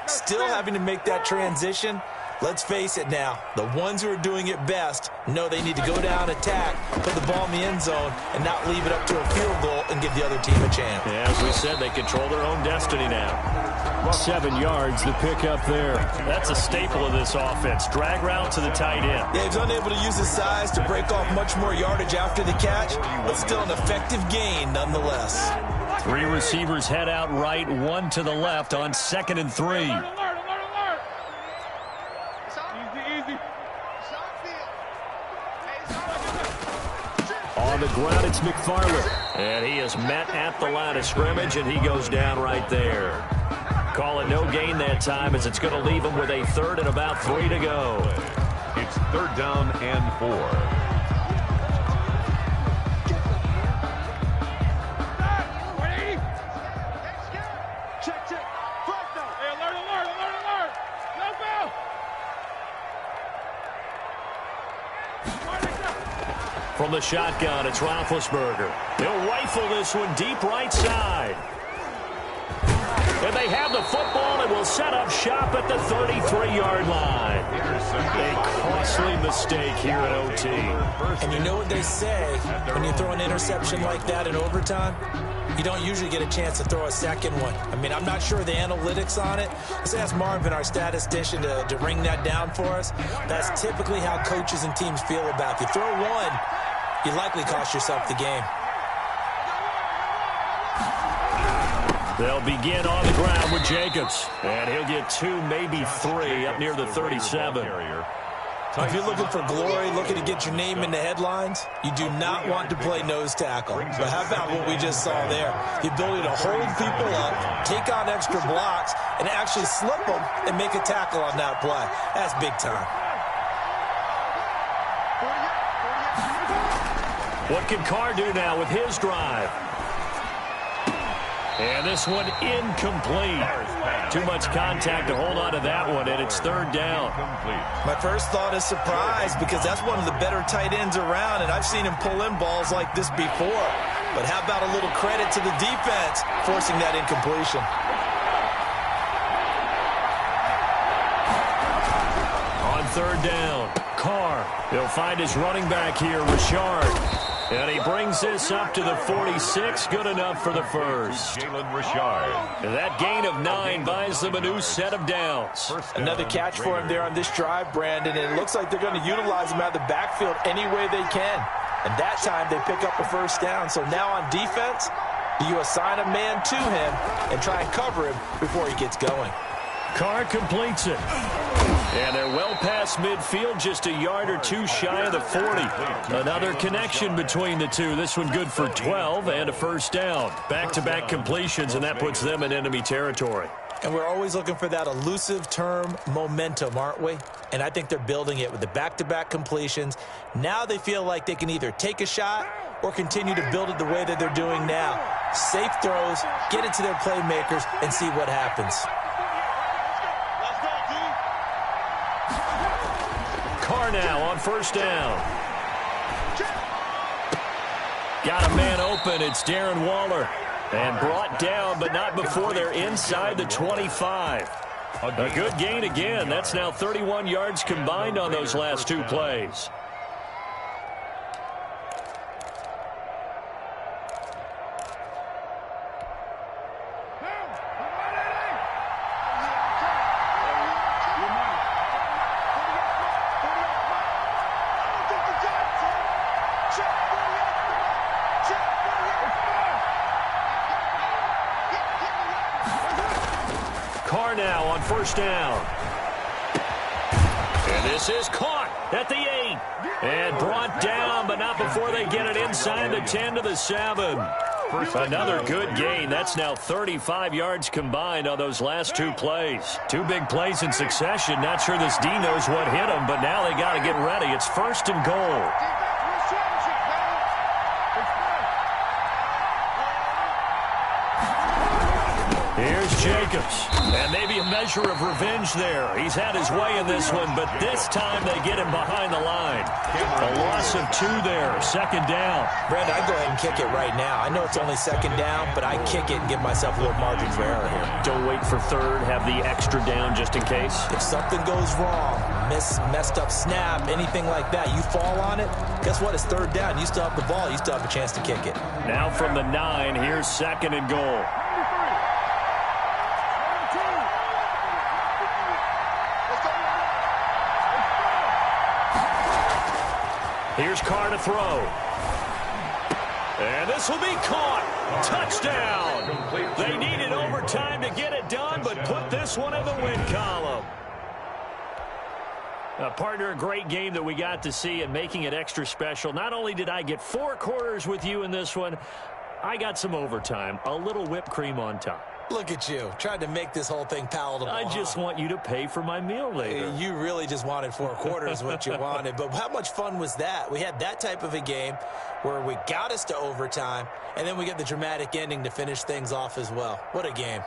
Still having to make that transition. Let's face it now, the ones who are doing it best know they need to go down, attack, put the ball in the end zone, and not leave it up to a field goal and give the other team a chance. Yeah, as we said, they control their own destiny now. 7 yards, the pickup there. That's a staple of this offense. Drag route to the tight end. Yeah, he's unable to use his size to break off much more yardage after the catch, but still an effective gain nonetheless. 3 receivers head out right, 1 to the left on 2nd and 3. On the ground, it's McFarland. And he is met at the line of scrimmage, and he goes down right there. Call it no gain that time, as it's going to leave him with a 3rd and about 3 to go. It's 3rd down and 4. From the shotgun, it's Roethlisberger. He'll rifle this one deep right side. And they have the football and will set up shop at the 33-yard line. A costly mistake here at OT. And you know what they say, when you throw an interception like that in overtime, you don't usually get a chance to throw a second one. I mean, I'm not sure the analytics on it. Let's ask Marvin, our statistician, to ring that down for us. That's typically how coaches and teams feel about it. You throw one, you likely cost yourself the game. They'll begin on the ground with Jacobs. And he'll get 2, maybe 3 up near the 37. If you're looking for glory, looking to get your name in the headlines, you do not want to play nose tackle. But how about what we just saw there? The ability to hold people up, take on extra blocks, and actually slip them and make a tackle on that play. That's big time. What can Carr do now with his drive? And this one incomplete. Too much contact to hold on to that one, and it's 3rd down. My first thought is surprise, because that's one of the better tight ends around, and I've seen him pull in balls like this before. But how about a little credit to the defense forcing that incompletion? On 3rd down, Carr. He'll find his running back here, Richard. And he brings this up to the 46. Good enough for the first. Jalen Richard. And that gain of 9 buys them a new set of downs. Another catch for him there on this drive, Brandon, and it looks like they're going to utilize him out of the backfield any way they can. And that time they pick up a first down. So now on defense, do you assign a man to him and try and cover him before he gets going? Carr completes it. And they're well past midfield, just a yard or 2 shy of the 40. Another connection between the two. This one good for 12 and a first down. Back-to-back completions, and that puts them in enemy territory. And we're always looking for that elusive term, momentum, aren't we? And I think they're building it with the back-to-back completions. Now they feel like they can either take a shot or continue to build it the way that they're doing now. Safe throws, get it to their playmakers, and see what happens. Carr now on first down. Got a man open. It's Darren Waller. And brought down, but not before they're inside the 25. A good gain again. That's now 31 yards combined on those last 2 plays. Carr now on first down. And this is caught at the 8. And brought down, but not before they get it inside the 10 to the 7. Another good gain. That's now 35 yards combined on those last 2 plays. 2 big plays in succession. Not sure this D knows what hit them, but now they got to get ready. It's 1st and goal. Here's Jacobs. And maybe a measure of revenge there. He's had his way in this one, but this time they get him behind the line. A loss of 2 there, 2nd down. Brandon, I'd go ahead and kick it right now. I know it's only 2nd down, but I kick it and give myself a little margin for error here. Don't wait for 3rd. Have the extra down just in case. If something goes wrong, messed up snap, anything like that, you fall on it, guess what? It's 3rd down. You still have the ball. You still have a chance to kick it. Now from the 9, here's 2nd and goal. Here's Carr to throw. And this will be caught. Touchdown. They needed overtime to get it done, but put this one in the win column. Partner, a great game that we got to see and making it extra special. Not only did I get 4 quarters with you in this one, I got some overtime, a little whipped cream on top. Look at you, trying to make this whole thing palatable. I just want you to pay for my meal later. You really just wanted 4 quarters, what you wanted. But how much fun was that? We had that type of a game where we got us to overtime, and then we get the dramatic ending to finish things off as well. What a game.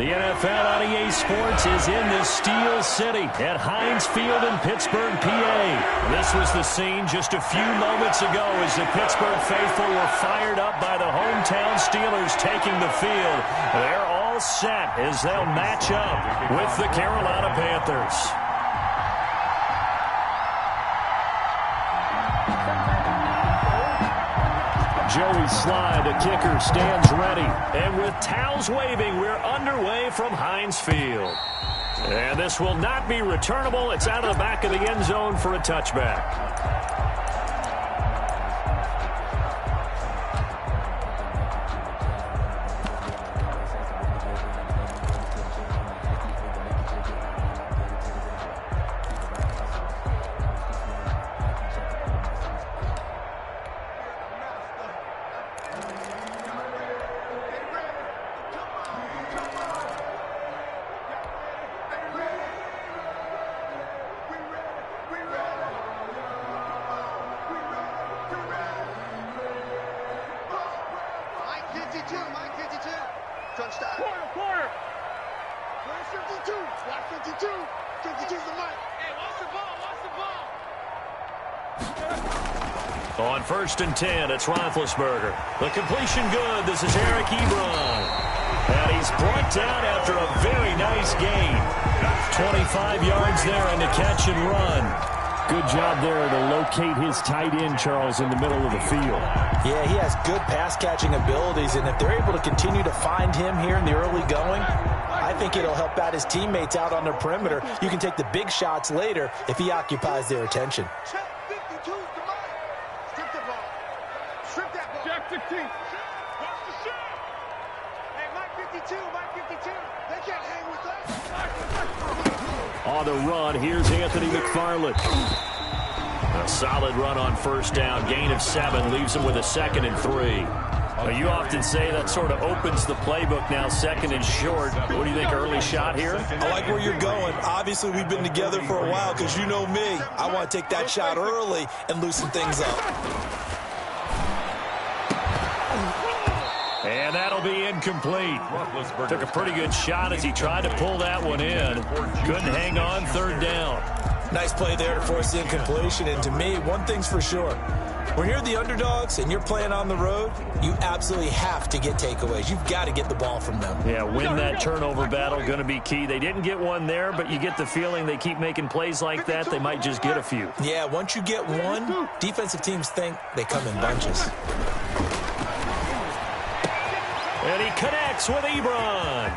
The NFL on EA Sports is in the Steel City at Heinz Field in Pittsburgh, PA. This was the scene just a few moments ago as the Pittsburgh faithful were fired up by the hometown Steelers taking the field. They're all set as they'll match up with the Carolina Panthers. Joey Slye, the kicker, stands ready. And with towels waving, we're underway from Heinz Field. And this will not be returnable. It's out of the back of the end zone for a touchback. On 1st and 10, it's Roethlisberger. The completion good. This is Eric Ebron. And he's brought down after a very nice gain. 25 yards there in the catch and run. Good job there to locate his tight end, Charles, in the middle of the field. Yeah, he has good pass-catching abilities, and if they're able to continue to find him here in the early going, I think it'll help out his teammates out on the perimeter. You can take the big shots later if he occupies their attention. Jack 15. Watch the shot. Hey, Mike 52, Mike 52. They can't hang with us. On the run, here's Anthony McFarland. A solid run on 1st down. Gain of 7 leaves him with a 2nd and 3. You often say that sort of opens the playbook now, 2nd and short. What do you think, early shot here? I like where you're going. Obviously, we've been together for a while because you know me. I want to take that shot early and loosen things up. And that'll be incomplete. Took a pretty good shot as he tried to pull that one in. Couldn't hang on 3rd down. Nice play there to force the incompletion. And to me, one thing's for sure. When you're the underdogs and you're playing on the road, you absolutely have to get takeaways. You've got to get the ball from them. Yeah, win that turnover battle, going to be key. They didn't get one there, but you get the feeling they keep making plays like that, they might just get a few. Yeah, once you get one, defensive teams think they come in bunches. And he connects with Ebron.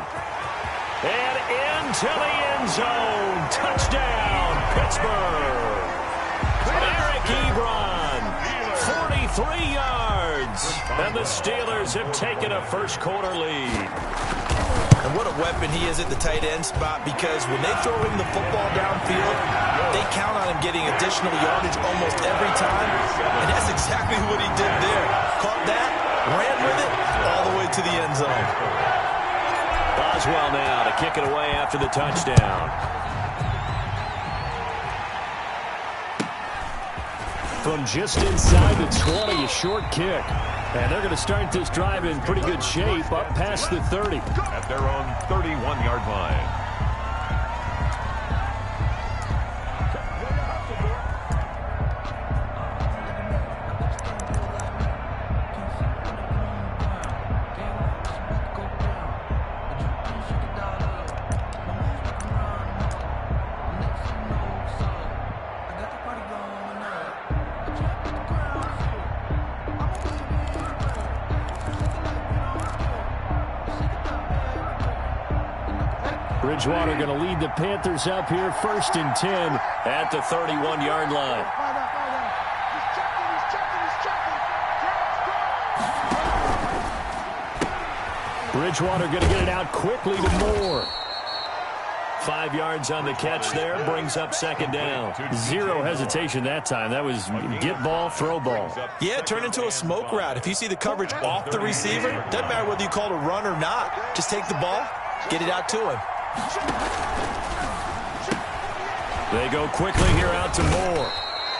And into the end zone. Touchdown, Pittsburgh. Eric Ebron, 43 yards. And the Steelers have taken a first-quarter lead. And what a weapon he is at the tight end spot, because when they throw him the football downfield, they count on him getting additional yardage almost every time. And that's exactly what he did there. Caught that, ran with it, all the way to the end zone. Boswell now to kick it away after the touchdown. From just inside the 20, a short kick. And they're going to start this drive in pretty good shape, up past the 30. At their own 31-yard line. Bridgewater going to lead the Panthers up here, 1st and 10 at the 31-yard line. Bridgewater going to get it out quickly to Moore. 5 yards on the catch there, brings up 2nd down. Zero hesitation that time. That was get ball, throw ball. Yeah, turn into a smoke route. If you see the coverage off the receiver, doesn't matter whether you call it a run or not. Just take the ball, get it out to him. They go quickly here out to Moore.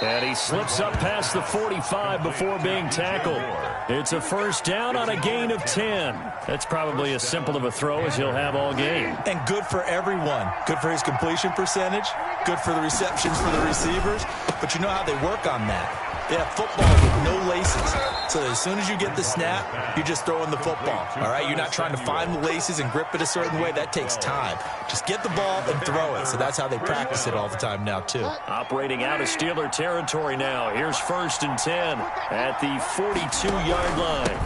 And he slips up past the 45 before being tackled. It's a first down on a gain of 10. That's probably as simple of a throw as he'll have all game. And good for everyone. Good for his completion percentage. Good for the receptions for the receivers. But you know how they work on that. They have football with no laces. So as soon as you get the snap, you're just throwing the football. All right? You're not trying to find the laces and grip it a certain way. That takes time. Just get the ball and throw it. So that's how they practice it all the time now, too. Operating out of Steeler territory now. Here's 1st and 10 at the 42-yard line.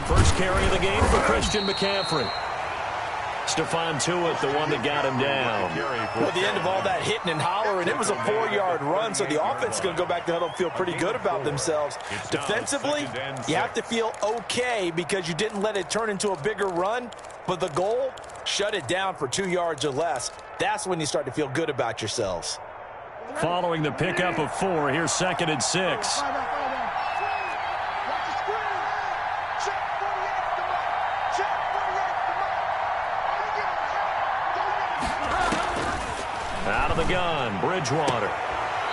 First carry of the game for Christian McCaffrey. Stephon Tuitt, the one that got him down. Well, at the end of all that hitting and hollering, it was a 4-yard run, so the offense is going to go back to huddle and feel pretty good about themselves. Defensively, you have to feel okay because you didn't let it turn into a bigger run, but the goal, shut it down for 2 yards or less. That's when you start to feel good about yourselves. Following the pickup of 4, here's 2nd and 6. Out of the gun, Bridgewater.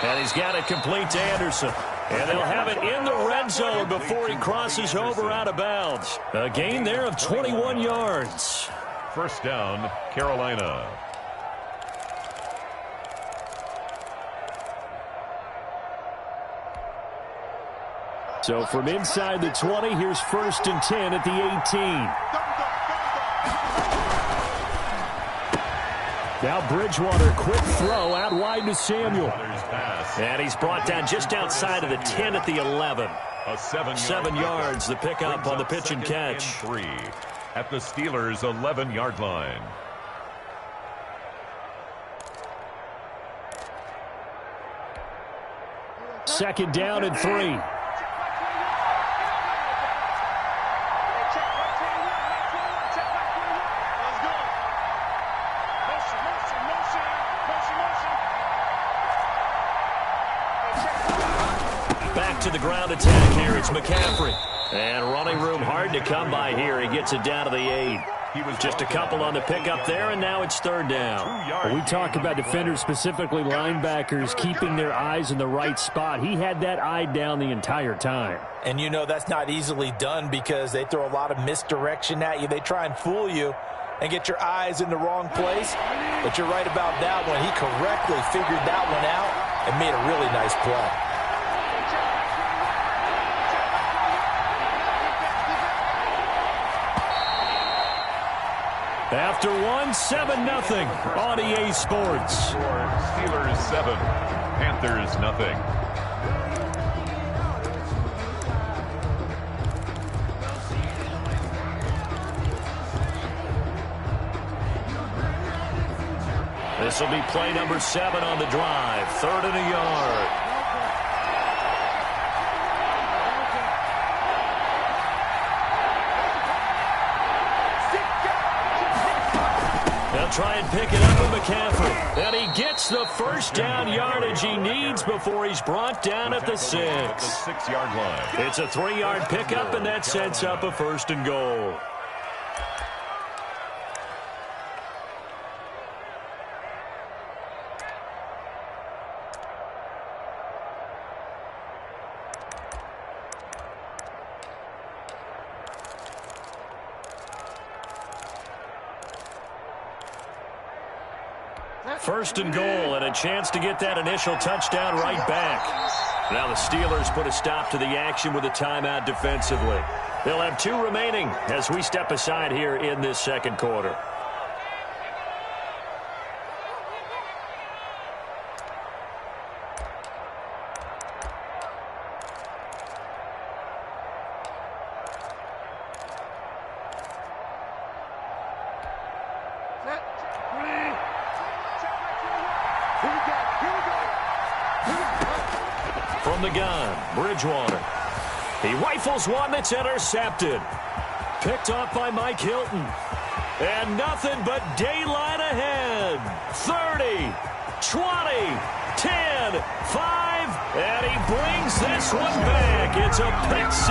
And he's got it complete to Anderson. And they'll have it in the red zone before he crosses over out of bounds. A gain there of 21 yards. First down, Carolina. So from inside the 20, here's 1st and 10 at the 18. Now Bridgewater, quick throw out wide to Samuel. And he's brought down just outside of the 10 at the 11. 7 yards, the pickup on the pitch and catch. 3 at the Steelers' 11-yard line. Second down and 3. To the ground attack here. It's McCaffrey. And running room hard to come by here. He gets it down to the 8. He was just a couple on the pickup there, and now it's 3rd down. Well, we talk about defenders, specifically linebackers, keeping their eyes in the right spot. He had that eye down the entire time. And you know that's not easily done because they throw a lot of misdirection at you. They try and fool you and get your eyes in the wrong place. But you're right about that one. He correctly figured that one out and made a really nice play. After 7-0 on EA Sports. Steelers 7, Panthers 0. This will be play number 7 on the drive. 3rd and a yard. They'll try and pick it up with McCaffrey. And he gets the first down yardage he needs before he's brought down at the 6. 6-yard line. It's a 3-yard pickup, and that sets up a 1st and goal. First and goal, and a chance to get that initial touchdown right back. Now the Steelers put a stop to the action with a timeout defensively. They'll have 2 remaining as we step aside here in this 2nd quarter. From the gun, Bridgewater. He rifles one that's intercepted. Picked off by Mike Hilton. And nothing but daylight ahead. 30, 20, 10, 5, and he brings this one back. It's a pick 6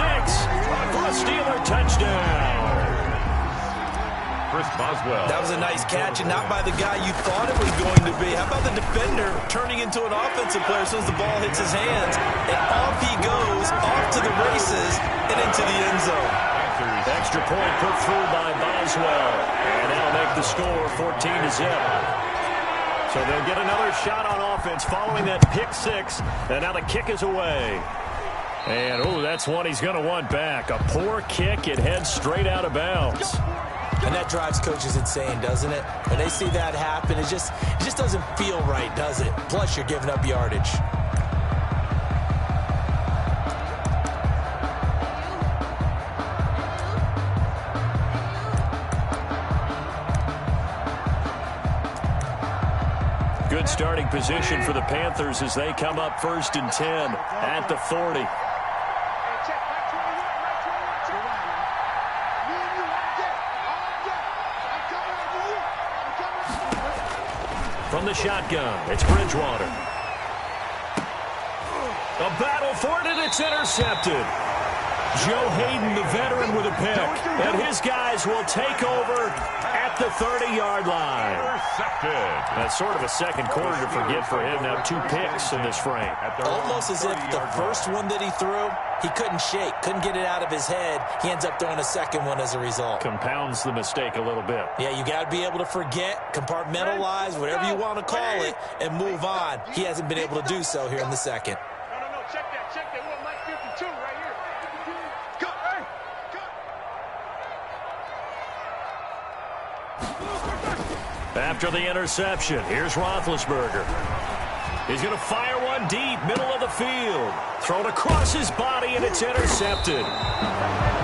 for a Steeler touchdown. Chris Boswell Boswell. That was a nice catch, and not by the guy you thought it was going to be. How about the defender turning into an offensive player as soon as the ball hits his hands, and off he goes, off to the races, and into the end zone. Extra point put through by Boswell, and that'll make the score 14-0. So they'll get another shot on offense following that pick six, and now the kick is away. And, oh, that's one he's going to want back. A poor kick. It heads straight out of bounds. And that drives coaches insane, doesn't it? When they see that happen, it just doesn't feel right, does it? Plus, you're giving up yardage. Good starting position for the Panthers as they come up 1st and 10 at the 40. From the shotgun, it's Bridgewater. A battle for it, and it's intercepted. Joe Hayden, the veteran, with a pick. And his guys will take over at the 30-yard line. Intercepted. That's sort of a second quarter to forget for him. Now 2 picks in this frame. Almost as if the first one that he threw, he couldn't shake, couldn't get it out of his head. He ends up throwing a second one as a result. Compounds the mistake a little bit. Yeah, you got to be able to forget, compartmentalize, whatever you want to call it, and move on. He hasn't been able to do so here in the second. No, check that. We're Mike 52 right here. Go, hey, go. After the interception, here's Roethlisberger. He's going to fire one deep, middle of the field. Thrown across his body, and it's intercepted.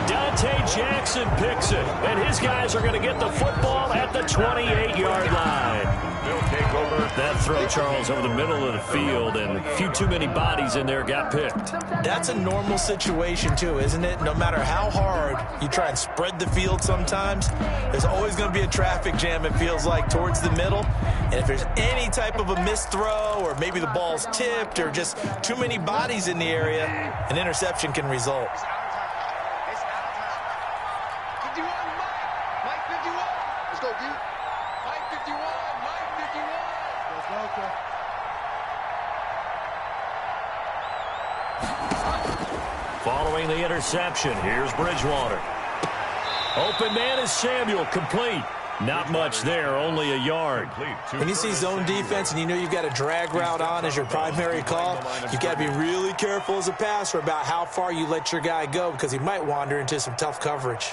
Dante Jackson picks it, and his guys are going to get the football at the 28-yard line. They'll take over. That throw, Charles, over the middle of the field, and a few too many bodies in there got picked. That's a normal situation, too, isn't it? No matter how hard you try and spread the field sometimes, there's always going to be a traffic jam, it feels like, towards the middle. And if there's any type of a missed throw, or maybe the ball's tipped, or just too many bodies in the area, an interception can result. It's out of time. 51, Mike 51. Let's go, D. Mike 51, Mike 51. Let's go, okay. Following the interception, here's Bridgewater. Open man is Samuel, complete. Not much there, only a yard. When you see zone defense and you know you've got a drag route on as your primary call, you've got to be really careful as a passer about how far you let your guy go because he might wander into some tough coverage.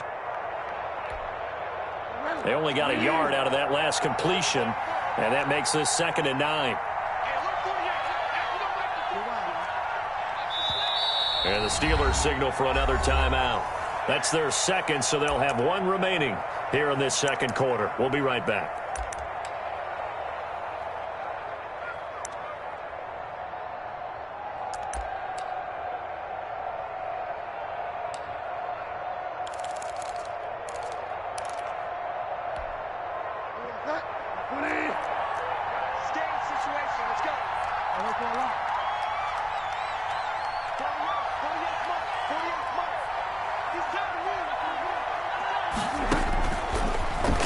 They only got a yard out of that last completion, and that makes this 2nd and 9. And the Steelers signal for another timeout. That's their second, so they'll have one remaining here in this second quarter. We'll be right back.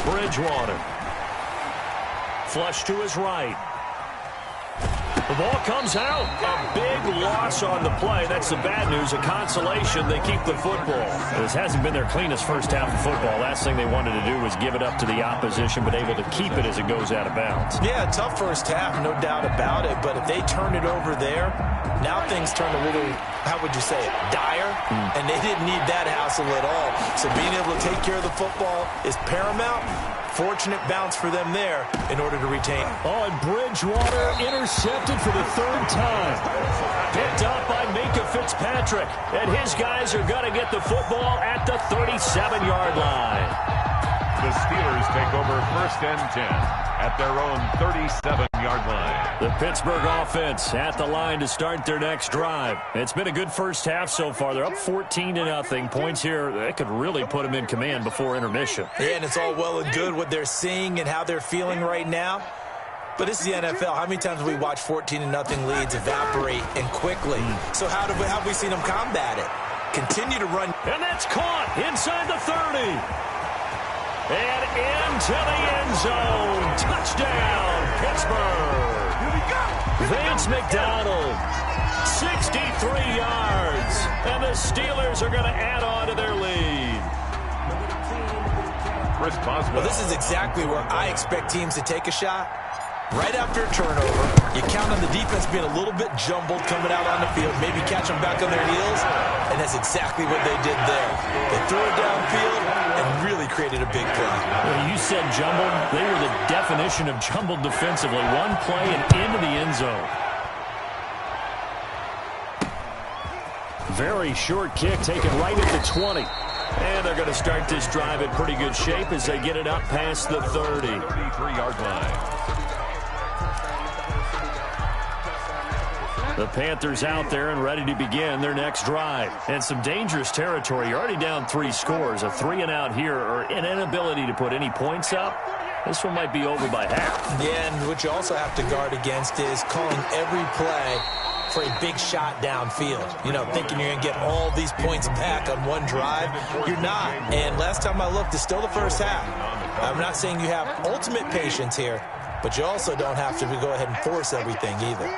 Bridgewater. Flush to his right. The ball comes out. A big loss on the play. That's the bad news. A consolation, they keep the football. This hasn't been their cleanest first half of football. Last thing they wanted to do was give it up to the opposition, but able to keep it as it goes out of bounds. Yeah, tough first half, no doubt about it. But if they turn it over there, now things turn a little, how would you say it, dire? And they didn't need that hassle at all. So being able to take care of the football is paramount. Fortunate bounce for them there in order to retain. Oh, and Bridgewater intercepted for the 3rd time. Picked up by Minka Fitzpatrick. And his guys are going to get the football at the 37-yard line. The Steelers take over 1st and 10 at their own 37-yard line. The Pittsburgh offense at the line to start their next drive. It's been a good first half so far. They're up 14-0. Points here, that could really put them in command before intermission. Yeah, and it's all well and good what they're seeing and how they're feeling right now. But this is the NFL. How many times have we watched 14-0 leads evaporate and quickly? So how have we seen them combat it? Continue to run. And that's caught inside the 30. And into the end zone. Touchdown, Pittsburgh. Vance McDonald, 63 yards. And the Steelers are going to add on to their lead. Well, this is exactly where I expect teams to take a shot. Right after a turnover, you count on the defense being a little bit jumbled coming out on the field, maybe catch them back on their heels, and that's exactly what they did there. They threw it downfield and really created a big play. Well, you said jumbled. They were the definition of jumbled defensively. One play and into the end zone. Very short kick taken right at the 20. And they're going to start this drive in pretty good shape as they get it up past the 30. 33-yard line. The Panthers out there and ready to begin their next drive. And some dangerous territory. You're already down 3 scores. A 3-and-out here or an inability to put any points up. This one might be over by half. Yeah, and what you also have to guard against is calling every play for a big shot downfield. You know, thinking you're going to get all these points back on one drive. You're not. And last time I looked, it's still the first half. I'm not saying you have ultimate patience here, but you also don't have to go ahead and force everything either.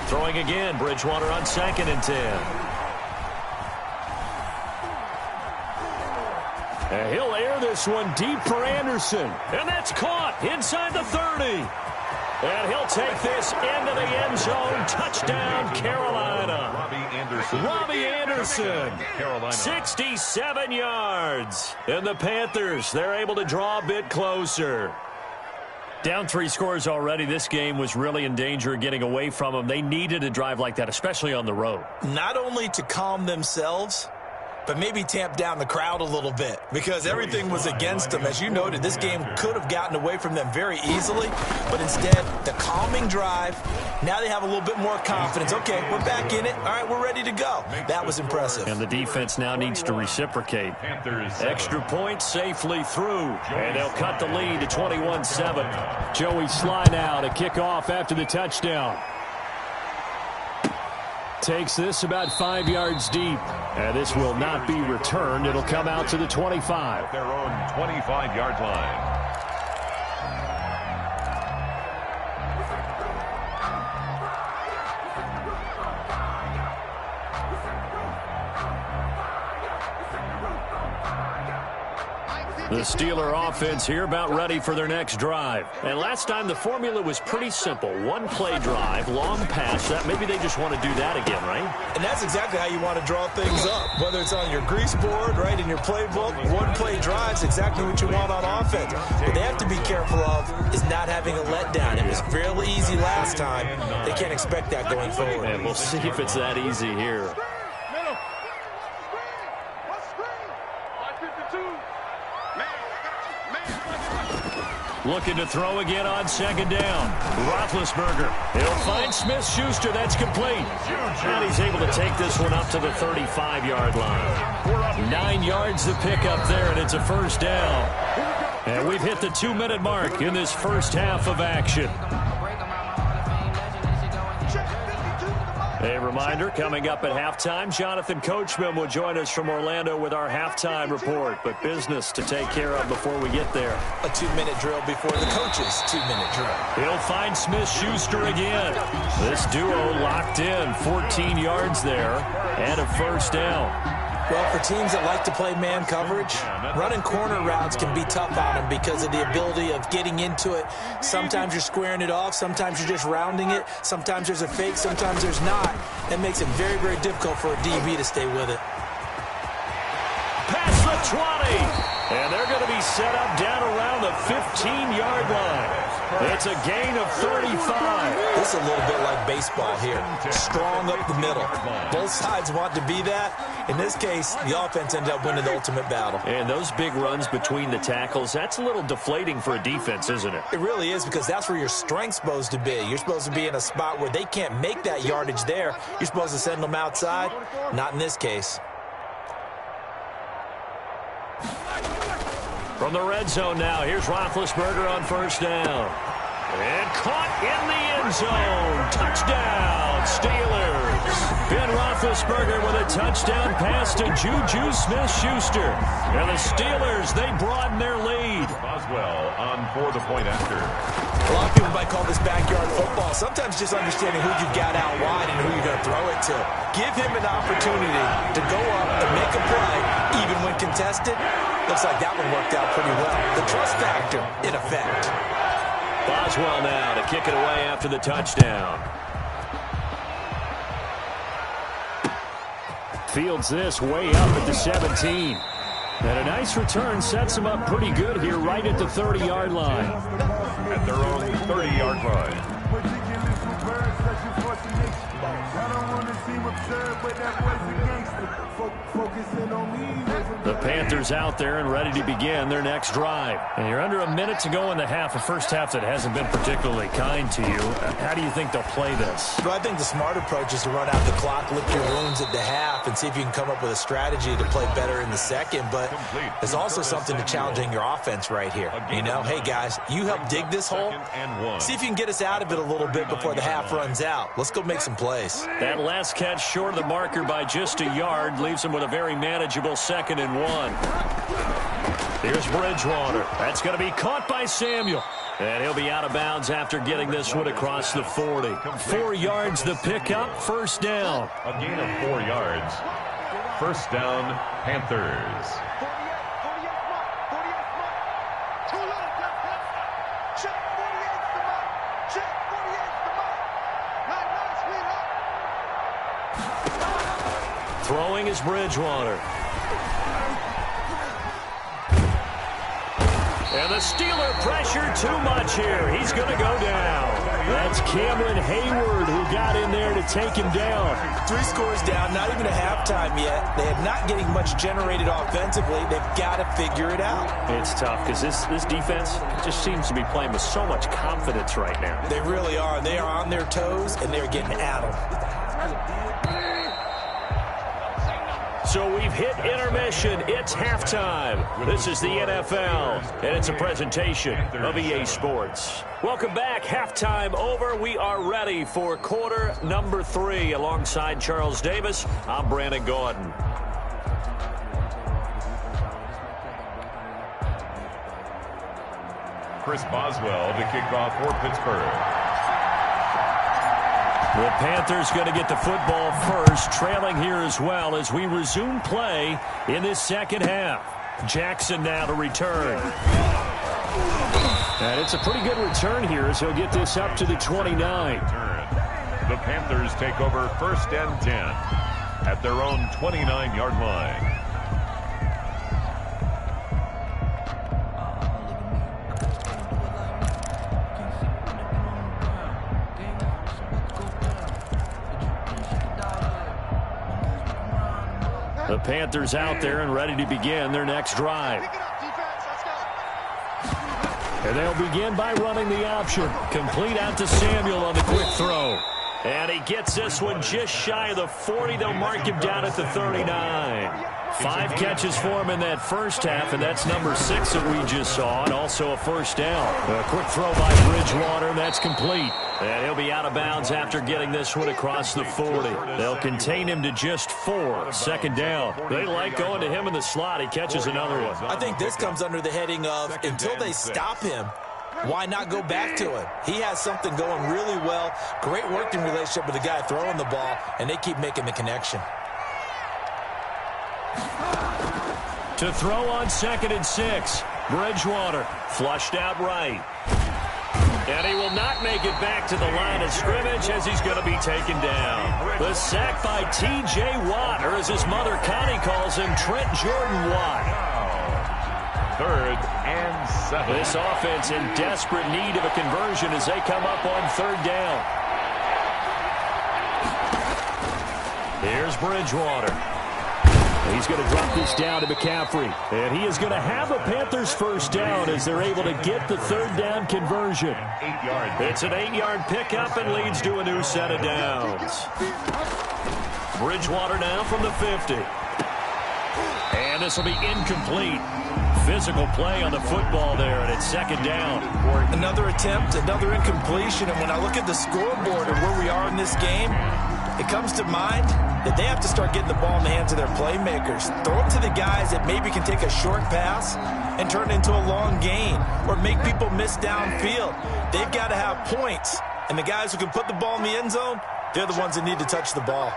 Throwing again, Bridgewater on 2nd and 10. And he'll air this one deep for Anderson. And that's caught inside the 30. And he'll take this into the end zone. Touchdown, Carolina. Robbie Anderson, Carolina. 67 yards. And the Panthers, they're able to draw a bit closer. Down 3 scores already. This game was really in danger of getting away from them. They needed a drive like that, especially on the road. Not only to calm themselves, but maybe tamp down the crowd a little bit because everything was against them. As you noted, this game could have gotten away from them very easily, but instead, the calming drive, now they have a little bit more confidence. Okay, we're back in it. All right, we're ready to go. That was impressive. And the defense now needs to reciprocate. Extra point safely through, and they'll cut the lead to 21-7. Joey Sly now to kick off after the touchdown. Takes this about 5 yards deep. And this will not be returned. It'll come out to the 25. Their own 25-yard line. The Steeler offense here about ready for their next drive. And last time the formula was pretty simple. One play drive, long pass. That maybe they just want to do that again, right? And that's exactly how you want to draw things up. Whether it's on your grease board, right, in your playbook, one play drive's exactly what you want on offense. What they have to be careful of is not having a letdown. It was fairly easy last time. They can't expect that going forward. And we'll see if it's that easy here. Looking to throw again on 2nd down. Roethlisberger. He'll find Smith-Schuster. That's complete. And he's able to take this one up to the 35-yard line. 9 yards to pick up there, and it's a first down. And we've hit the 2-minute mark in this first half of action. A reminder, coming up at halftime, Jonathan Coachman will join us from Orlando with our halftime report. But business to take care of before we get there. A 2-minute drill before the coach's 2-minute drill. He'll find Smith-Schuster again. This duo locked in, 14 yards there, and a first down. Well, for teams that like to play man coverage, running corner routes can be tough on them because of the ability of getting into it. Sometimes you're squaring it off. Sometimes you're just rounding it. Sometimes there's a fake. Sometimes there's not. That makes it very, very difficult for a DB to stay with it. Past the 20. And they're going to be set up down around the 15-yard line. It's a gain of 35. This is a little bit like baseball here. Strong up the middle. Both sides want to be that. In this case, the offense ended up winning the ultimate battle. And those big runs between the tackles, that's a little deflating for a defense, isn't it? It really is, because that's where your strength's supposed to be. You're supposed to be in a spot where they can't make that yardage there. You're supposed to send them outside. Not in this case. From the red zone now, here's Roethlisberger on first down. And caught in the end zone. Touchdown, Steelers. Ben Roethlisberger with a touchdown pass to Juju Smith-Schuster. And the Steelers, they broaden their lead. Boswell on for the point after. A lot of people might call this backyard football. Sometimes just understanding who you got out wide and who you're going to throw it to. Give him an opportunity to go up and make a play, even when contested. Looks like that one worked out pretty well. The trust factor in effect. Boswell now to kick it away after the touchdown. Fields this way up at the 17. And a nice return sets him up pretty good here right at the 30-yard line. At their own 30-yard line. The Panthers out there and ready to begin their next drive. And you're under a minute to go in the half, a first half that hasn't been particularly kind to you. How do you think they'll play this? Well, I think the smart approach is to run out the clock, lick your wounds at the half, and see if you can come up with a strategy to play better in the second. But there's also something to challenging your offense right here. You know, hey, guys, you help dig this hole. See if you can get us out of it a little bit before the half runs out. Let's go make some plays. That last catch short of the marker by just a yard leaves him with a very manageable 2nd and 1. Here's Bridgewater. That's going to be caught by Samuel. And he'll be out of bounds after getting this one across the 40. 4 yards the pickup, first down. A gain of 4 yards. First down, Panthers. Throwing is Bridgewater. And the Steeler pressure too much here. He's going to go down. That's Cameron Hayward who got in there to take him down. 3 scores down, not even a halftime yet. They are not getting much generated offensively. They've got to figure it out. It's tough because this defense just seems to be playing with so much confidence right now. They really are. They are on their toes, and they're getting at them. So we've hit intermission. It's halftime. This is the NFL, and it's a presentation of EA Sports. Welcome back. Halftime over. We are ready for quarter number 3. Alongside Charles Davis, I'm Brandon Gordon. Chris Boswell to kick off for Pittsburgh. The Panthers going to get the football first, trailing here as well as we resume play in this second half. Jackson now to return. And it's a pretty good return here as he'll get this up to the 29. The Panthers take over 1st and 10 at their own 29-yard line. The Panthers out there and ready to begin their next drive. And they'll begin by running the option. Complete out to Samuel on the quick throw. And he gets this one just shy of the 40. They'll mark him down at the 39. 5 catches for him in that first half, and that's number 6 that we just saw, and also a first down. A quick throw by Bridgewater, that's complete. And he'll be out of bounds after getting this one across the 40. They'll contain him to just 4. 2nd down. They like going to him in the slot. He catches another one. I think this comes under the heading of until they stop him, why not go back to him? He has something going really well. Great working relationship with the guy throwing the ball, and they keep making the connection. To throw on 2nd and 6. Bridgewater flushed out right. And he will not make it back to the line of scrimmage as he's going to be taken down. The sack by T.J. Watt, or as his mother Connie calls him, Trent Jordan Watt. 3rd and 7. This offense in desperate need of a conversion as they come up on 3rd down. Here's Bridgewater. He's going to drop this down to McCaffrey. And he is going to have a Panthers first down as they're able to get the 3rd down conversion. 8 yards. It's an 8-yard pickup and leads to a new set of downs. Bridgewater now from the 50. And And this will be incomplete. Physical play on the football there, and it's second down. Another attempt, another incompletion, and when I look at the scoreboard and where we are in this game, it comes to mind that they have to start getting the ball in the hands of their playmakers. Throw it to the guys that maybe can take a short pass and turn it into a long gain or make people miss downfield. They've got to have points, and the guys who can put the ball in the end zone, they're the ones that need to touch the ball.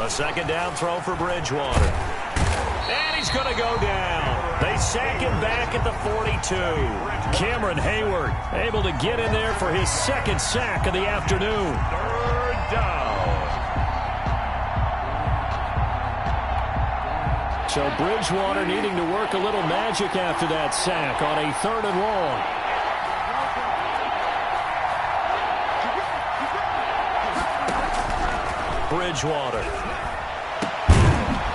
A second down throw for Bridgewater. And he's going to go down. They sack him back at the 42. Cameron Hayward able to get in there for his second sack of the afternoon. Third down. So Bridgewater needing to work a little magic after that sack on a 3rd and long. Bridgewater.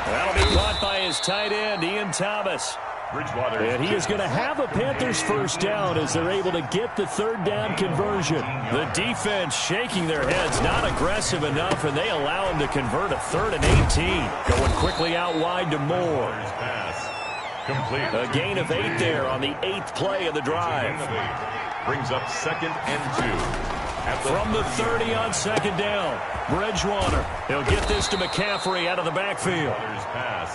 That'll be caught by his tight end, Ian Thomas. Bridgewater. And he is going to have a Panthers first down as they're able to get the 3rd down conversion. The defense shaking their heads, not aggressive enough, and they allow him to convert a 3rd and 18. Going quickly out wide to Moore. Complete. A gain of 8 there on the 8th play of the drive. Brings up 2nd and 2. From the 30 on 2nd down, Bridgewater. He'll get this to McCaffrey out of the backfield.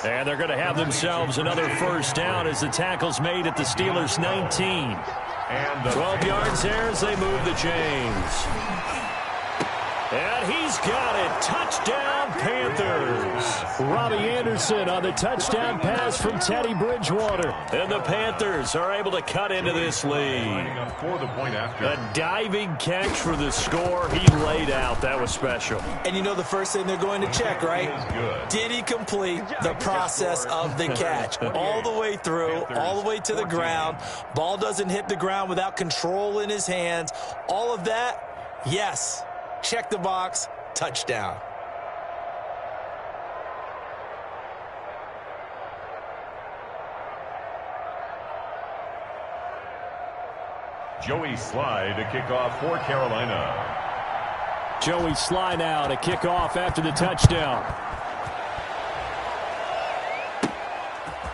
And they're going to have themselves another first down as the tackle's made at the Steelers' 19. And 12 yards there as they move the chains. And he's got it. Touchdown, Panthers. Robbie Anderson on the touchdown pass from Teddy Bridgewater. And the Panthers are able to cut into this lead. A diving catch for the score. He laid out. That was special. And you know the first thing they're going to check, right? Did he complete the process of the catch? All the way through, all the way to the ground. Ball doesn't hit the ground without control in his hands. All of that, yes. Check the box, touchdown. Joey Slye to kick off for Carolina. Joey Slye now to kick off after the touchdown.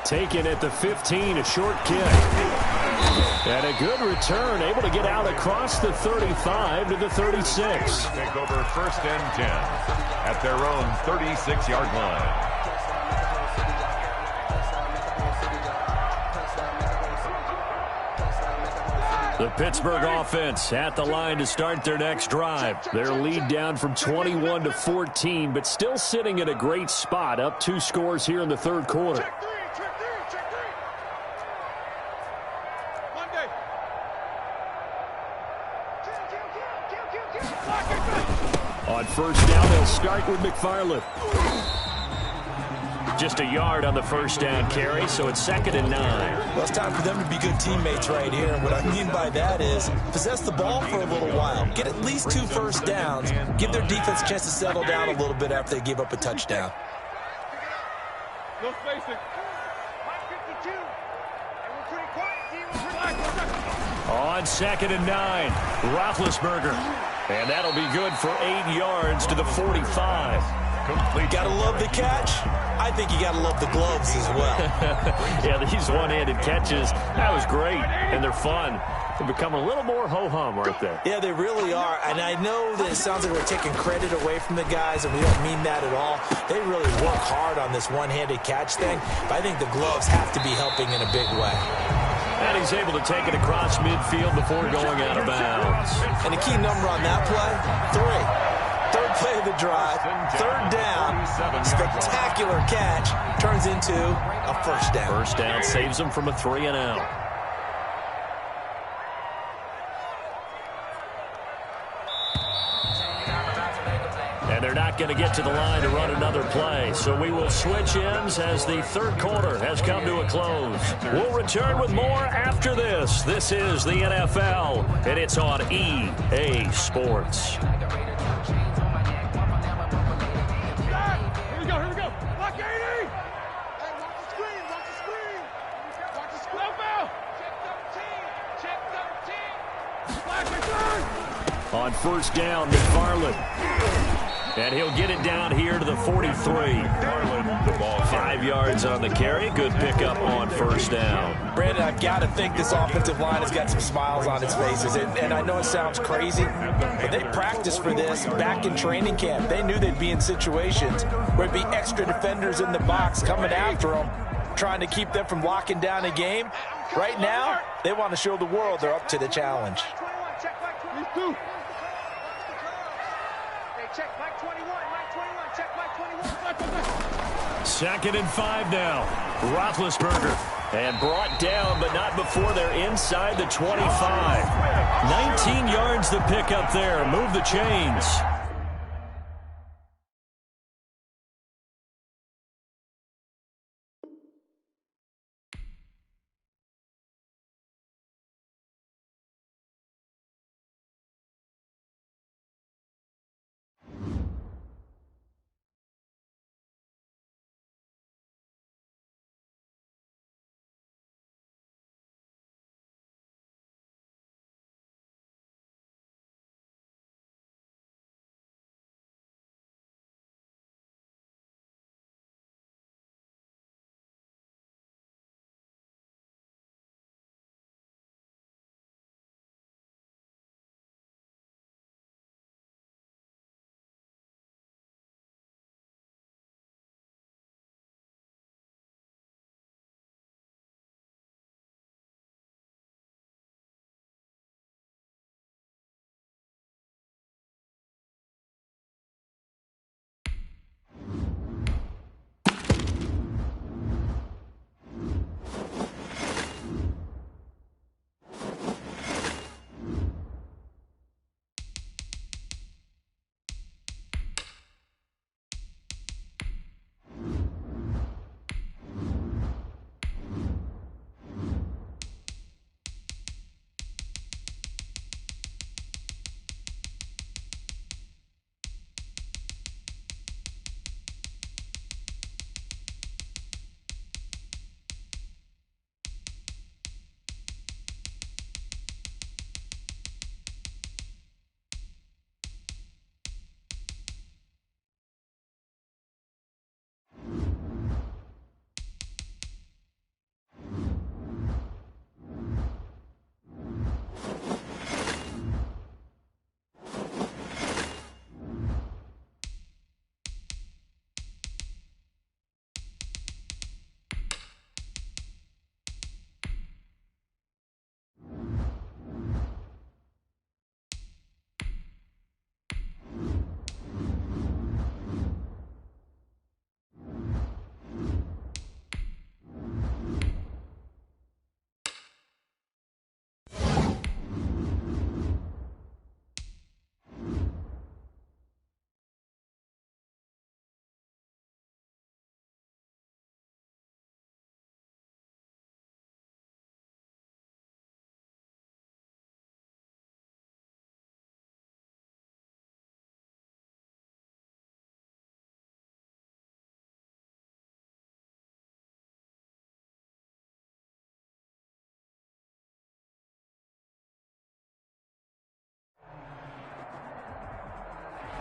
Taken at the 15, a short kick. And a good return, able to get out across the 35 to the 36. Take over 1st and 10 at their own 36-yard line. The Pittsburgh offense at the line to start their next drive. Their lead down from 21 to 14, but still sitting at a great spot, up 2 scores here in the 3rd quarter. On first down, they'll start with McFarland. Just a yard on the first down carry, so it's 2nd and 9. Well, it's time for them to be good teammates right here. And what I mean by that is possess the ball for a little while. Get at least 2 first downs. Give their defense a chance to settle down a little bit after they give up a touchdown. No spacing. 52. And we're pretty quiet, team. On 2nd and 9, Roethlisberger. And that'll be good for 8 yards to the 45. Complete. Gotta love the catch. I think you gotta love the gloves as well. Yeah, these one-handed catches, that was great, and they're fun. They become a little more ho-hum right there. Yeah, they really are. And I know that it sounds like we're taking credit away from the guys, and we don't mean that at all. They really work hard on this one-handed catch thing, but I think the gloves have to be helping in a big way. And he's able to take it across midfield before going out of bounds. And the key number on that play, 3. 3rd play of the drive, 3rd down, spectacular catch, turns into a first down. First down saves him from a 3 and out. And they're not going to get to the line to run another play. So we will switch ends as the 3rd quarter has come to a close. We'll return with more after this. This is the NFL, and it's on EA Sports. Here we go. Block 80. Hey, watch the screen. Watch the screen. Bell. Check 13. Flash return. On first down, McFarland. And he'll get it down here to the 43. The ball 5 yards on the carry. Good pickup on first down. Brandon, I've got to think this offensive line has got some smiles on its faces. And I know it sounds crazy, but they practiced for this back in training camp. They knew they'd be in situations where it'd be extra defenders in the box coming after them, trying to keep them from locking down a game. Right now, they want to show the world they're up to the challenge. Second and 5 now. Roethlisberger. And brought down, but not before they're inside the 25. 19 yards the pickup there. Move the chains.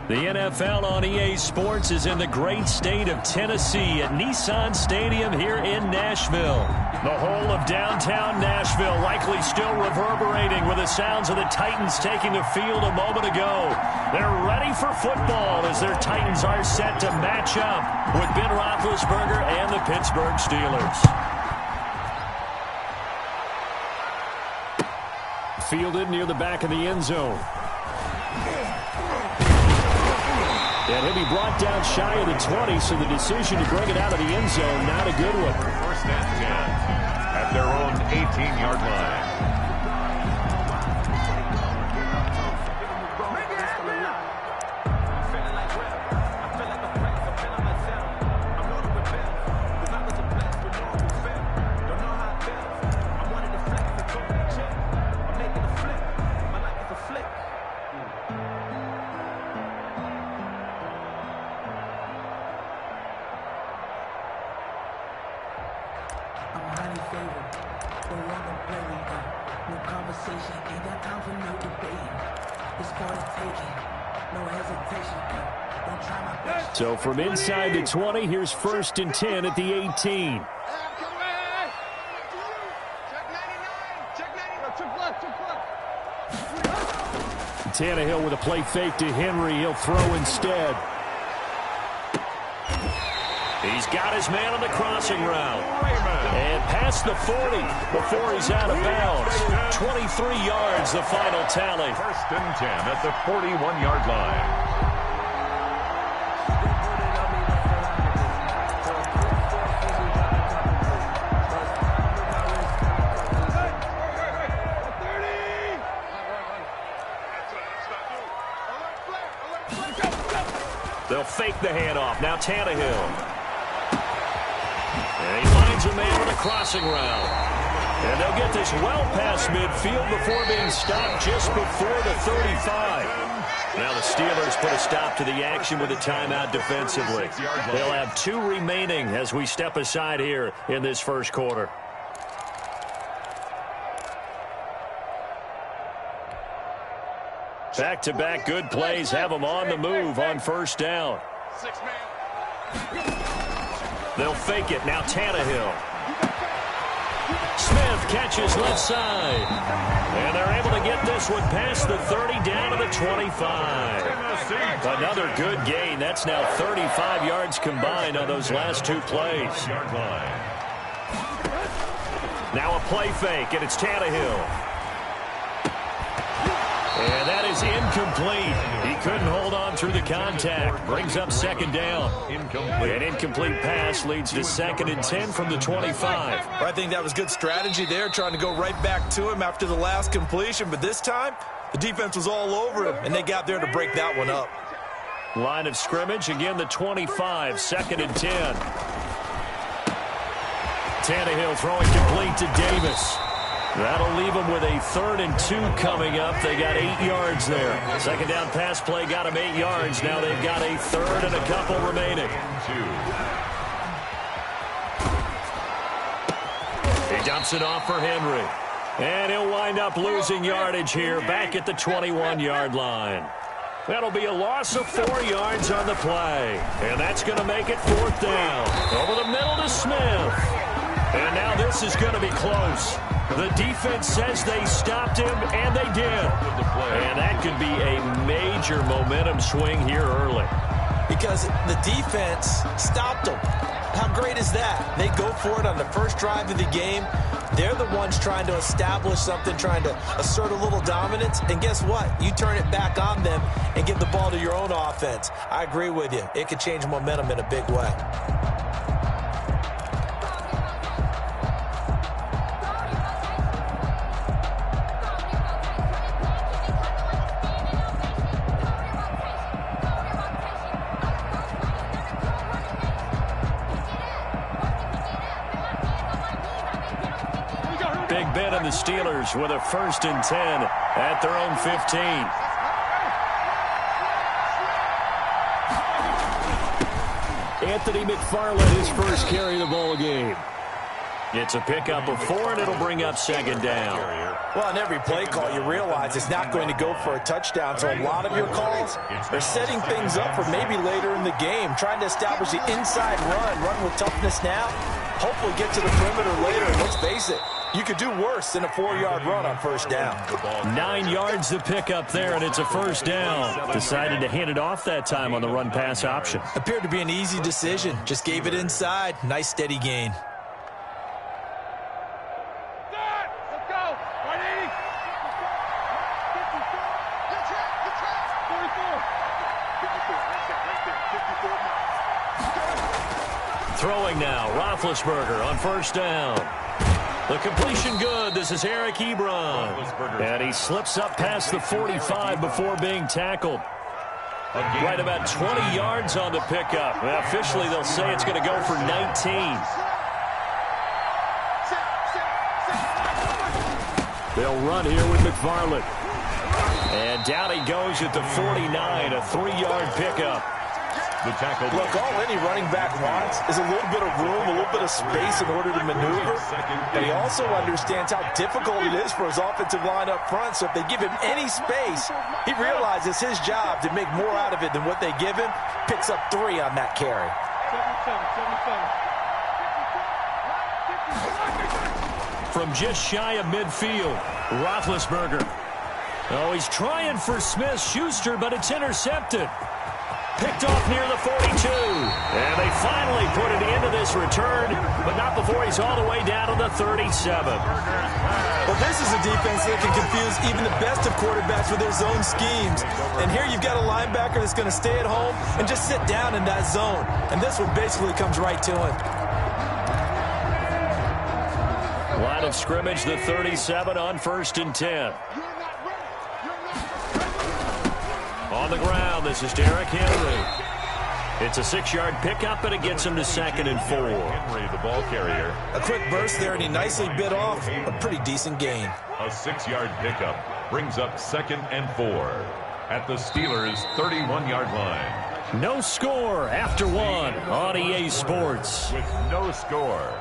The NFL on EA Sports is in the great state of Tennessee at Nissan Stadium here in Nashville. The whole of downtown Nashville likely still reverberating with the sounds of the Titans taking the field a moment ago. They're ready for football as their Titans are set to match up with Ben Roethlisberger and the Pittsburgh Steelers. Fielded near the back of the end zone. And he'll be brought down shy of the 20, so the decision to bring it out of the end zone, not a good one. First and 10 at their own 18-yard line. No conversation, ain't got time for no debating. It's for the taking. So from inside the 20, here's 1st and 10 at the 18. Tannehill with a play fake to Henry. He'll throw instead. He's got his man on the crossing route. And past the 40 before he's out of bounds. 23 yards, the final tally. 1st and 10 at the 41-yard line. They'll fake the handoff. Now Tannehill. And he finds a man on the crossing route. And they'll get this well past midfield before being stopped just before the 35. Now the Steelers put a stop to the action with a timeout defensively. They'll have 2 remaining as we step aside here in this first quarter. Back-to-back good plays have them on the move on 1st down. They'll fake it. Now Tannehill. Smith catches left side. And they're able to get this one past the 30 down to the 25. Another good gain. That's now 35 yards combined on those last 2 plays. Now a play fake, and it's Tannehill. And that is incomplete. He couldn't hold on through the contact. Brings up 2nd down. An incomplete pass leads to 2nd and 10 from the 25. I think that was good strategy there, trying to go right back to him after the last completion. But this time, the defense was all over him, and they got there to break that one up. Line of scrimmage, again the 25, 2nd and 10. Tannehill throwing complete to Davis. That'll leave them with a 3rd and 2 coming up. They got 8 yards there. 2nd down pass play got them 8 yards. Now they've got a 3rd and a couple remaining. He dumps it off for Henry. And he'll wind up losing yardage here back at the 21-yard line. That'll be a loss of 4 yards on the play. And that's going to make it 4th down. Over the middle to Smith. And now this is going to be close. The defense says they stopped him, and they did. And that could be a major momentum swing here early. Because the defense stopped them. How great is that? They go for it on the first drive of the game. They're the ones trying to establish something, trying to assert a little dominance. And guess what? You turn it back on them and give the ball to your own offense. I agree with you. It could change momentum in a big way. Big Ben and the Steelers with a 1st and 10 at their own 15. Anthony McFarland, his first carry of the ball game. It's a pickup of 4, and it'll bring up 2nd down. Well, on every play call, you realize it's not going to go for a touchdown. So a lot of your calls are setting things up for maybe later in the game, trying to establish the inside run with toughness now, hopefully get to the perimeter later. And let's face it, you could do worse than a 4-yard run on 1st down. 9 yards to pick up there, and it's a 1st down. Decided to hand it off that time on the run-pass option. Appeared to be an easy decision. Just gave it inside. Nice, steady gain. Throwing now, Roethlisberger on 1st down. The completion good. This is Eric Ebron. And he slips up past the 45 before being tackled. Right about 20 yards on the pickup. Well, officially, they'll say it's going to go for 19. They'll run here with McFarland. And down he goes at the 49, a 3-yard pickup. The tackle. Look, all any running back wants is a little bit of room, a little bit of space in order to maneuver. But he also understands how difficult it is for his offensive line up front. So if they give him any space, he realizes his job to make more out of it than what they give him. Picks up 3 on that carry. From just shy of midfield, Roethlisberger. Oh, he's trying for Smith-Schuster, but it's intercepted. Picked off near the 42. And they finally put an end to this return, but not before he's all the way down to the 37. Well, this is a defense that can confuse even the best of quarterbacks with their zone schemes. And here you've got a linebacker that's going to stay at home and just sit down in that zone. And this one basically comes right to him. Line of scrimmage, the 37 on 1st and 10. On the ground, this is Derrick Henry. It's a 6-yard pickup, and it gets him to 2nd and 4. Henry, the ball carrier. A quick burst there, and he nicely bit off a pretty decent gain. A 6-yard pickup brings up 2nd and 4 at the Steelers' 31-yard line. No score after 1 on EA Sports. With no score.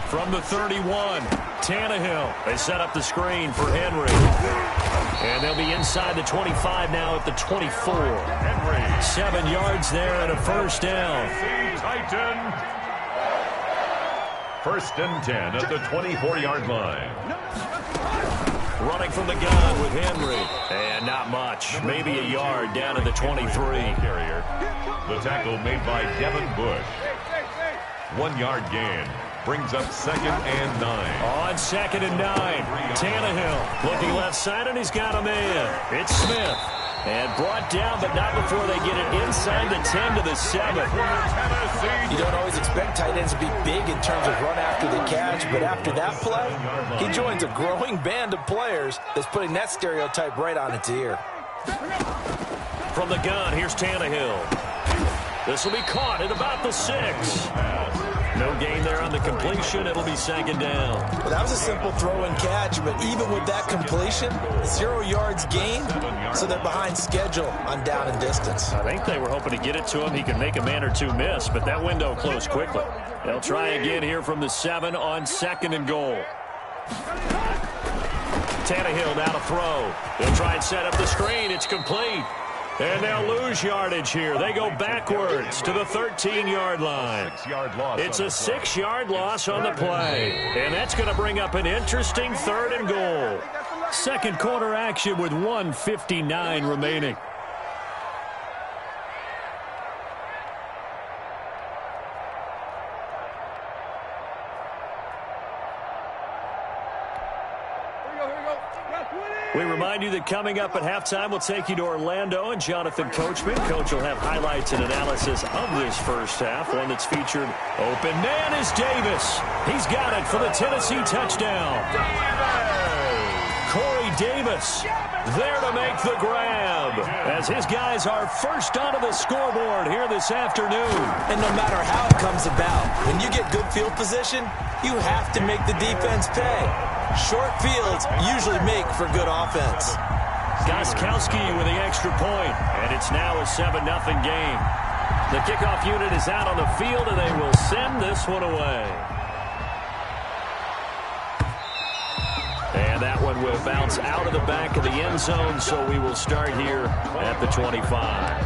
From the 31, Tannehill. They set up the screen for Henry. And they'll be inside the 25 now at the 24. Henry. 7 yards there and a first down. Titan. 1st and 10 at the 24-yard line. Running from the gun with Henry. And not much. Maybe a yard down to the 23. Carrier. The tackle made by Devin Bush. 1-yard gain. Brings up 2nd and 9. On 2nd and 9. Tannehill looking left side, and he's got him in. It's Smith. And brought down, but not before they get it inside the 10 to the 7. You don't always expect tight ends to be big in terms of run after the catch, but after that play, he joins a growing band of players that's putting that stereotype right on its ear. From the gun, here's Tannehill. This will be caught at about the 6. No gain there on the completion. It'll be 2nd down. Well, that was a simple throw and catch, but even with that completion, 0 yards gained, so they're behind schedule on down and distance. I think they were hoping to get it to him. He could make a man or 2 miss, but that window closed quickly. They'll try again here from the 7 on 2nd and goal. Tannehill now to throw. They'll try and set up the screen. It's complete. And they'll lose yardage here. They go backwards to the 13-yard line. It's a 6-yard loss on the play. And that's going to bring up an interesting 3rd and goal. Second quarter action with 1:59 remaining. We remind you that coming up at halftime, we'll take you to Orlando and Jonathan Coachman. Coach will have highlights and analysis of this first half, one that's featured open man is Davis. He's got it for the Tennessee touchdown. Corey Davis there to make the grab as his guys are first onto the scoreboard here this afternoon. And no matter how it comes about, when you get good field position, you have to make the defense pay. Short fields usually make for good offense. Gostkowski with the extra point, and it's now a 7-0 game. The kickoff unit is out on the field, and they will send this one away. And that one will bounce out of the back of the end zone, so we will start here at the 25.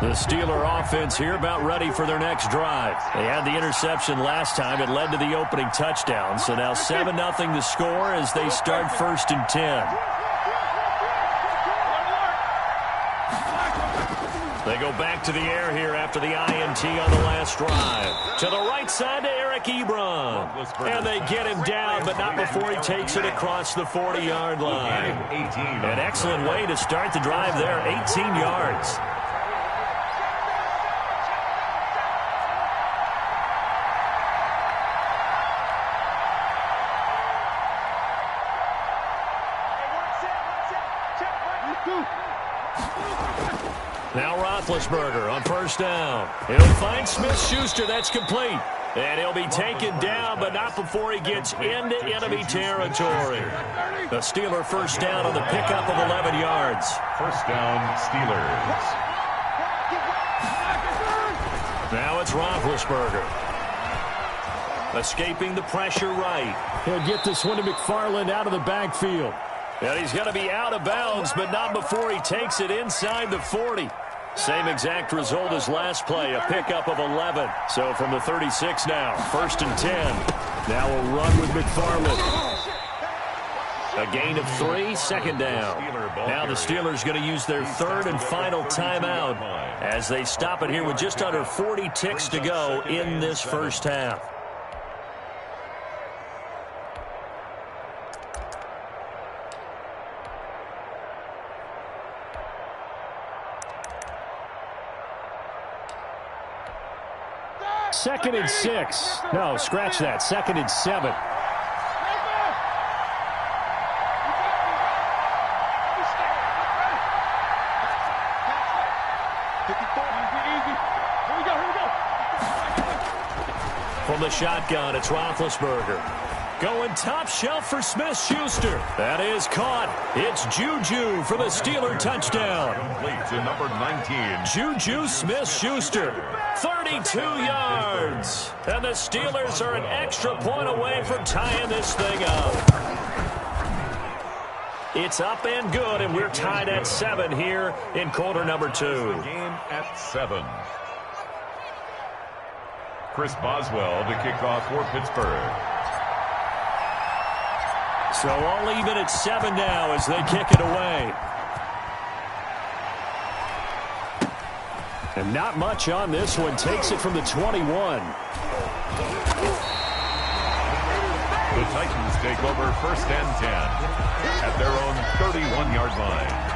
The Steeler offense here about ready for their next drive. They had the interception last time. It led to the opening touchdown. So now 7-0 the score as they start 1st and 10. They go back to the air here after the INT on the last drive. To the right side to Eric Ebron. And they get him down, but not before he takes it across the 40-yard line. An excellent way to start the drive there, 18 yards. Now Roethlisberger on 1st down. He'll find Smith-Schuster. That's complete. And he'll be taken down, but not before he gets into enemy territory. The Steeler first down on the pickup of 11 yards. First down, Steelers. Now it's Roethlisberger. Escaping the pressure right. He'll get this one to McFarland out of the backfield. And he's going to be out of bounds, but not before he takes it inside the 40. Same exact result as last play, a pickup of 11. So from the 36 now, 1st and 10. Now a run with McFarland. A gain of 3, 2nd down. Now the Steelers going to use their 3rd and final timeout as they stop it here with just under 40 ticks to go in this first half. Second and 6. No, scratch that. 2nd and 7. From the shotgun, it's Roethlisberger. Going top shelf for Smith-Schuster. That is caught. It's Juju for the Steeler touchdown. Complete to number 19. Juju Smith-Schuster, 32 yards. And the Steelers are an extra point away from tying this thing up. It's up and good, and we're tied at 7 here in quarter number 2. The game at 7. Chris Boswell to kick off for Pittsburgh. So all even at 7 now as they kick it away. And not much on this one. Takes it from the 21. The Titans take over 1st and 10 at their own 31-yard line.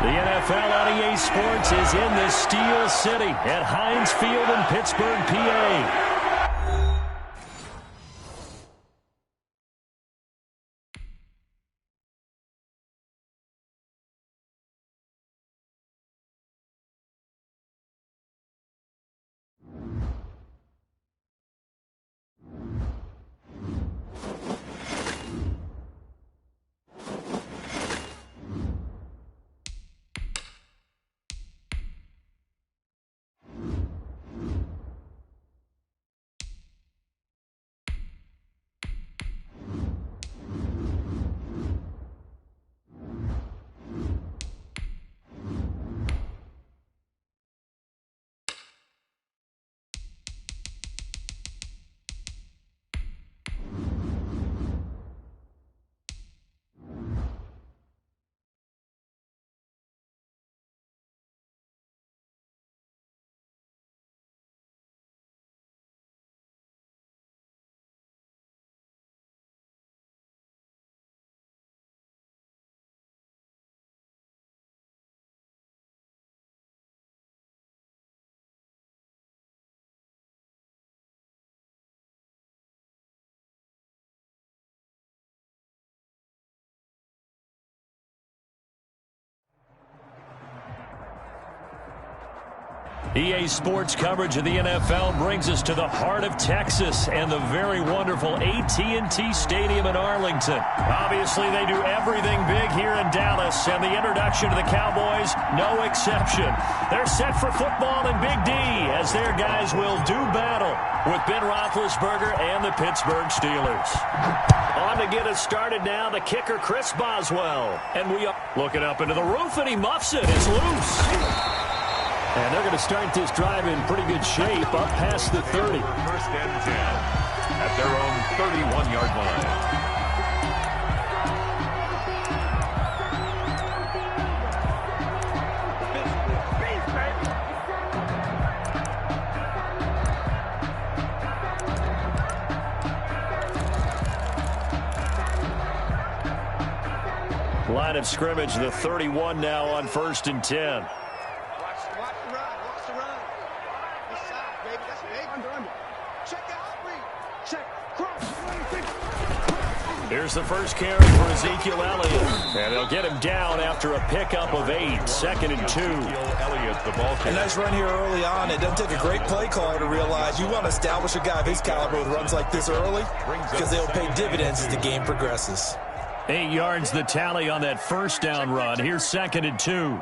The NFL on EA Sports is in the Steel City at Heinz Field in Pittsburgh, PA. EA Sports coverage of the NFL brings us to the heart of Texas and the very wonderful AT&T Stadium in Arlington. Obviously, they do everything big here in Dallas, and the introduction to the Cowboys, no exception. They're set for football in Big D as their guys will do battle with Ben Roethlisberger and the Pittsburgh Steelers. On to get us started now, the kicker, Chris Boswell. And we are looking up into the roof, and he muffs it. It's loose. And they're going to start this drive in pretty good shape, up past the 30. First and 10 at their own 31-yard line. Line of scrimmage, the 31 now on 1st and 10. Here's the first carry for Ezekiel Elliott. And they'll get him down after a pickup of 8, 2nd and 2. A nice run here early on. It doesn't take a great play caller to realize you want to establish a guy of his caliber with runs like this early because they'll pay dividends as the game progresses. 8 yards the tally on that first down run. Here's 2nd and 2.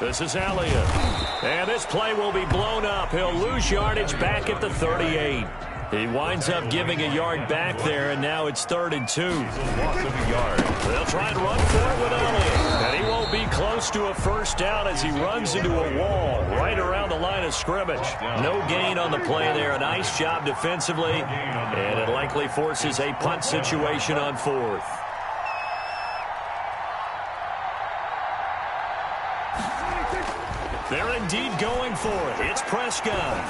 This is Elliott. And this play will be blown up. He'll lose yardage back at the 38. He winds up giving a yard back there, and now it's 3rd and 2. Loss of a yard. They'll try and run for it with Elliott. And he won't be close to a first down as he runs into a wall right around the line of scrimmage. No gain on the play there. A nice job defensively. And it likely forces a punt situation on 4th. They're indeed going for it. It's Prescott.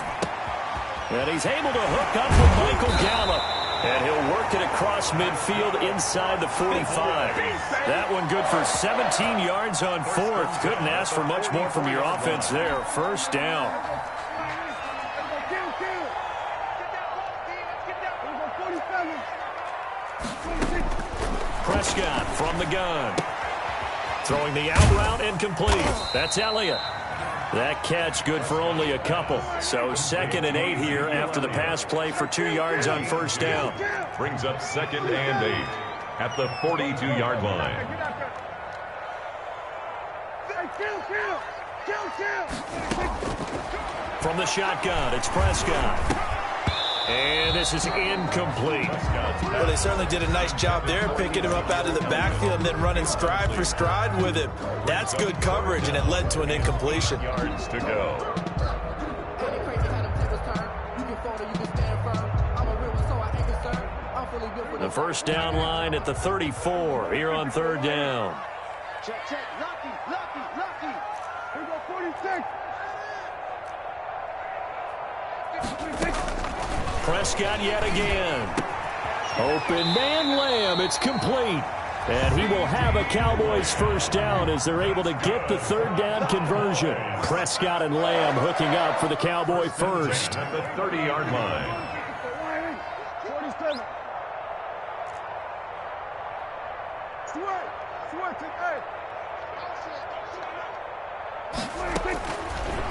And he's able to hook up with Michael Gallup. And he'll work it across midfield inside the 45. That one good for 17 yards on 4th. Couldn't ask for much more from your offense there. First down. Prescott from the gun. Throwing the out route incomplete. That's Elliott. That catch good for only a couple. So 2nd and 8 here after the pass play for 2 yards on first down. Brings up 2nd and 8 at the 42-yard line. From the shotgun, it's Prescott. And this is incomplete. Well, they certainly did a nice job there, picking him up out of the backfield and then running stride for stride with him. That's good coverage, and it led to an incompletion. Yards to go. The first down line at the 34 here on 3rd down. Check. Lucky. Here go 46. Prescott yet again. Open man Lamb. It's complete. And he will have a Cowboys first down as they're able to get the third down conversion. Prescott and Lamb hooking up for the Cowboy first. At the 30-yard line.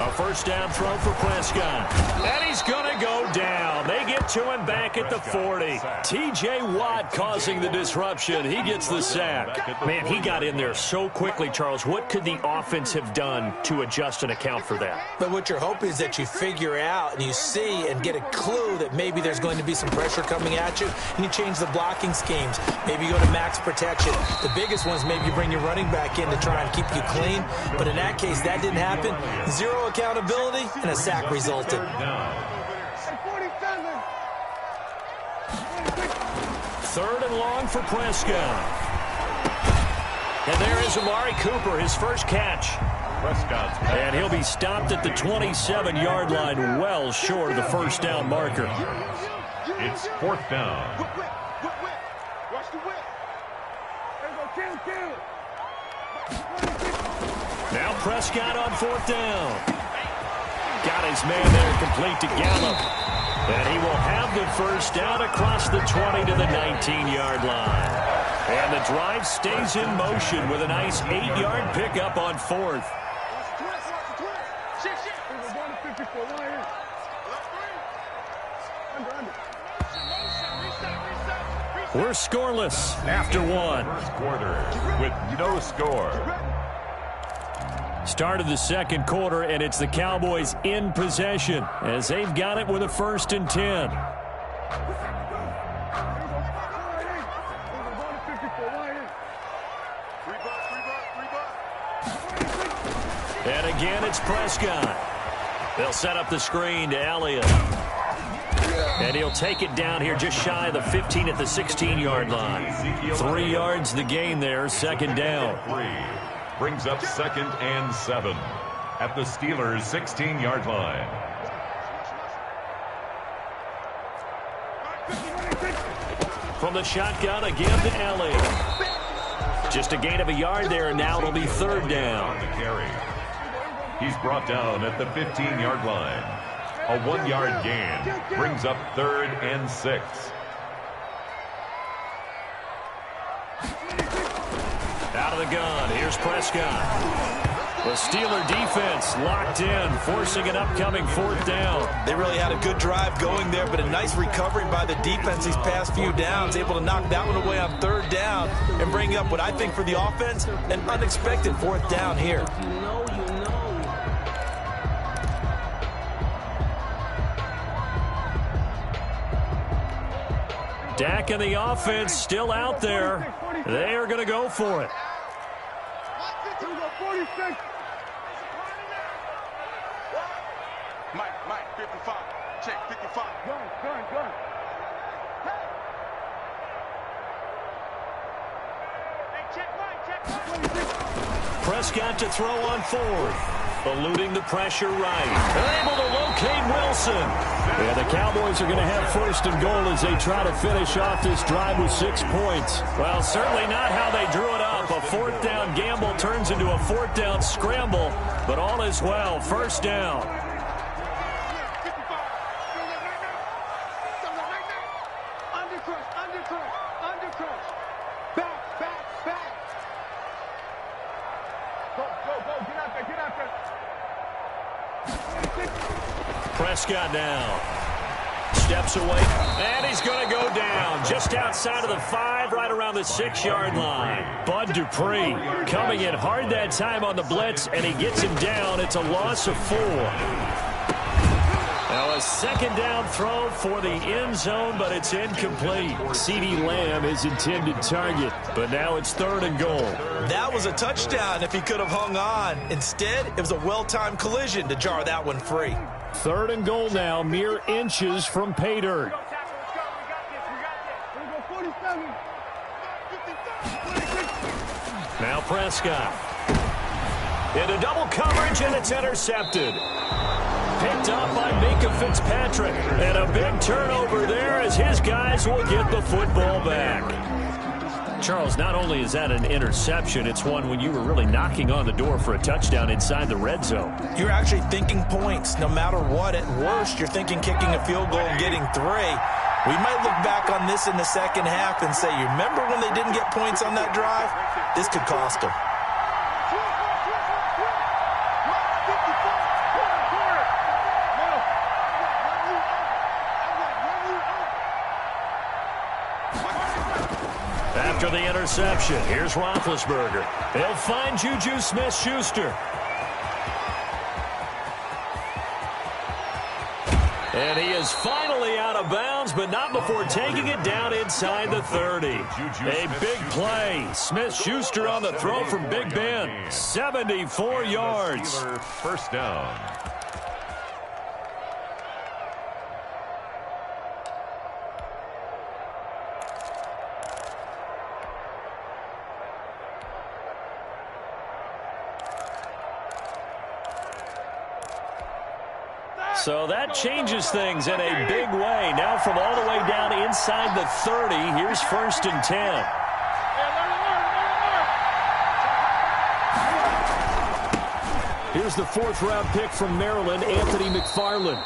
A first down throw for Prescott. And he's going to go down. They get to him back at the 40. T.J. Watt causing the disruption. He gets the sack. Man, he got in there so quickly, Charles. What could the offense have done to adjust and account for that? But what you're hoping is that you figure out and you see and get a clue that maybe there's going to be some pressure coming at you, and you change the blocking schemes. Maybe you go to max protection. The biggest one is maybe you bring your running back in to try and keep you clean. But in that case, that didn't happen. Zero accountability, and a sack resulted. Third and long for Prescott. And there is Amari Cooper, his first catch. And he'll be stopped at the 27-yard line, well short of the first down marker. It's fourth down. Now Prescott on fourth down. Got his man there complete to Gallup. And he will have the first down across the 20 to the 19-yard line. And the drive stays in motion with a nice 8-yard pickup on fourth. We're scoreless after one. First quarter with no score. Start of the second quarter, and it's the Cowboys in possession as they've got it with a 1st and 10. And again, it's Prescott. They'll set up the screen to Elliott. And he'll take it down here just shy of the 15 at the 16-yard line. 3 yards the gain there, second down. Brings up 2nd and 7 at the Steelers' 16-yard line. From the shotgun, again to Elliott. Just a gain of a yard there, and now it'll be third down. He's brought down at the 15-yard line. A 1-yard gain brings up 3rd and 6. Out of the gun, here's Prescott. The Steeler defense locked in, forcing an upcoming fourth down. They really had a good drive going there, but a nice recovery by the defense these past few downs, able to knock that one away on third down and bring up what I think for the offense, an unexpected fourth down here. Dak and the offense still out there. They are going to go for it. Mike, 55. Check, 55. Gun. Hey, check. Prescott to throw on fourth. Eluding the pressure right. Able to locate Wilson. And the Cowboys are going to have 1st and goal as they try to finish off this drive with 6 points. Well, certainly not how they drew it up. A fourth down gamble turns into a fourth down scramble, but all is well. First down. Prescott now steps away, and he's going to go down just outside of the 5, right around the 6-yard line. Bud Dupree coming in hard that time on the blitz, and he gets him down. It's a loss of 4. Now a second down throw for the end zone, but it's incomplete. CeeDee Lamb is intended target, but now it's 3rd and goal. That was a touchdown if he could have hung on. Instead, it was a well-timed collision to jar that one free. 3rd and goal now, mere inches from pay dirt. Now Prescott. Into double coverage, and it's intercepted. picked up by Minka Fitzpatrick. And a big turnover there as his guys will get the football back. Charles, not only is that an interception, it's one when you were really knocking on the door for a touchdown inside the red zone. You're actually thinking points. No matter what, at worst, you're thinking kicking a field goal and getting 3. We might look back on this in the second half and say, you remember when they didn't get points on that drive? This could cost them. After the interception, here's Roethlisberger. He'll find Juju Smith-Schuster. And he is finally out of bounds, but not before taking it down inside the 30. A big play. Smith-Schuster on the throw from Big Ben. 74 yards. First down. So that changes things in a big way. Now from all the way down inside the 30, here's 1st and 10. Here's the 4th-round pick from Maryland, Anthony McFarland.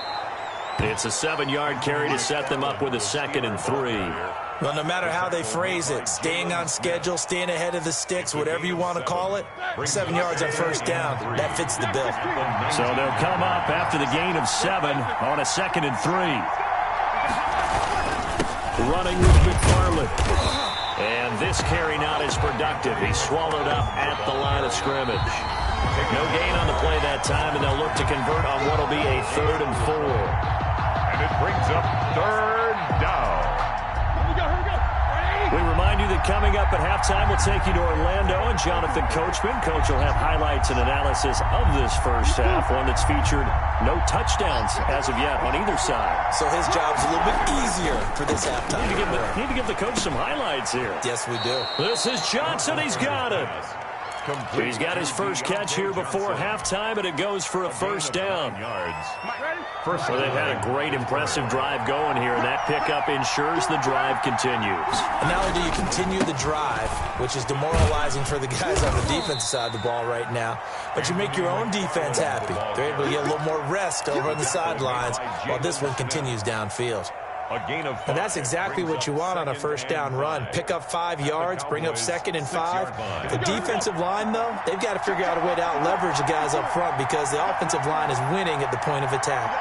It's a 7-yard carry to set them up with a 2nd and 3. Well, no matter how they phrase it, staying on schedule, staying ahead of the sticks, whatever you want to call it, 7 yards on 1st down, that fits the bill. So they'll come up after the gain of 7 on a 2nd and 3. Running with McFarland. And this carry not as productive. He's swallowed up at the line of scrimmage. No gain on the play that time, and they'll look to convert on what will be a 3rd and 4. And it brings up 3rd down. We remind you that coming up at halftime, we'll take you to Orlando and Jonathan Coachman. Coach will have highlights and analysis of this first half, one that's featured no touchdowns as of yet on either side. So his job's a little bit easier for this halftime. Need to give the coach some highlights here. Yes, we do. This is Johnson. He's got it. He's got his first catch here before halftime, and it goes for a 1st down. Well, they've had a great, impressive drive going here, and that pickup ensures the drive continues. And not only do you continue the drive, which is demoralizing for the guys on the defensive side of the ball right now, but you make your own defense happy. They're able to get a little more rest over on the sidelines while this one continues downfield. And that's exactly what you want on a 1st down run. Pick up 5 yards, bring up 2nd and 5. The defensive line, though, they've got to figure out a way to out-leverage the guys up front because the offensive line is winning at the point of attack.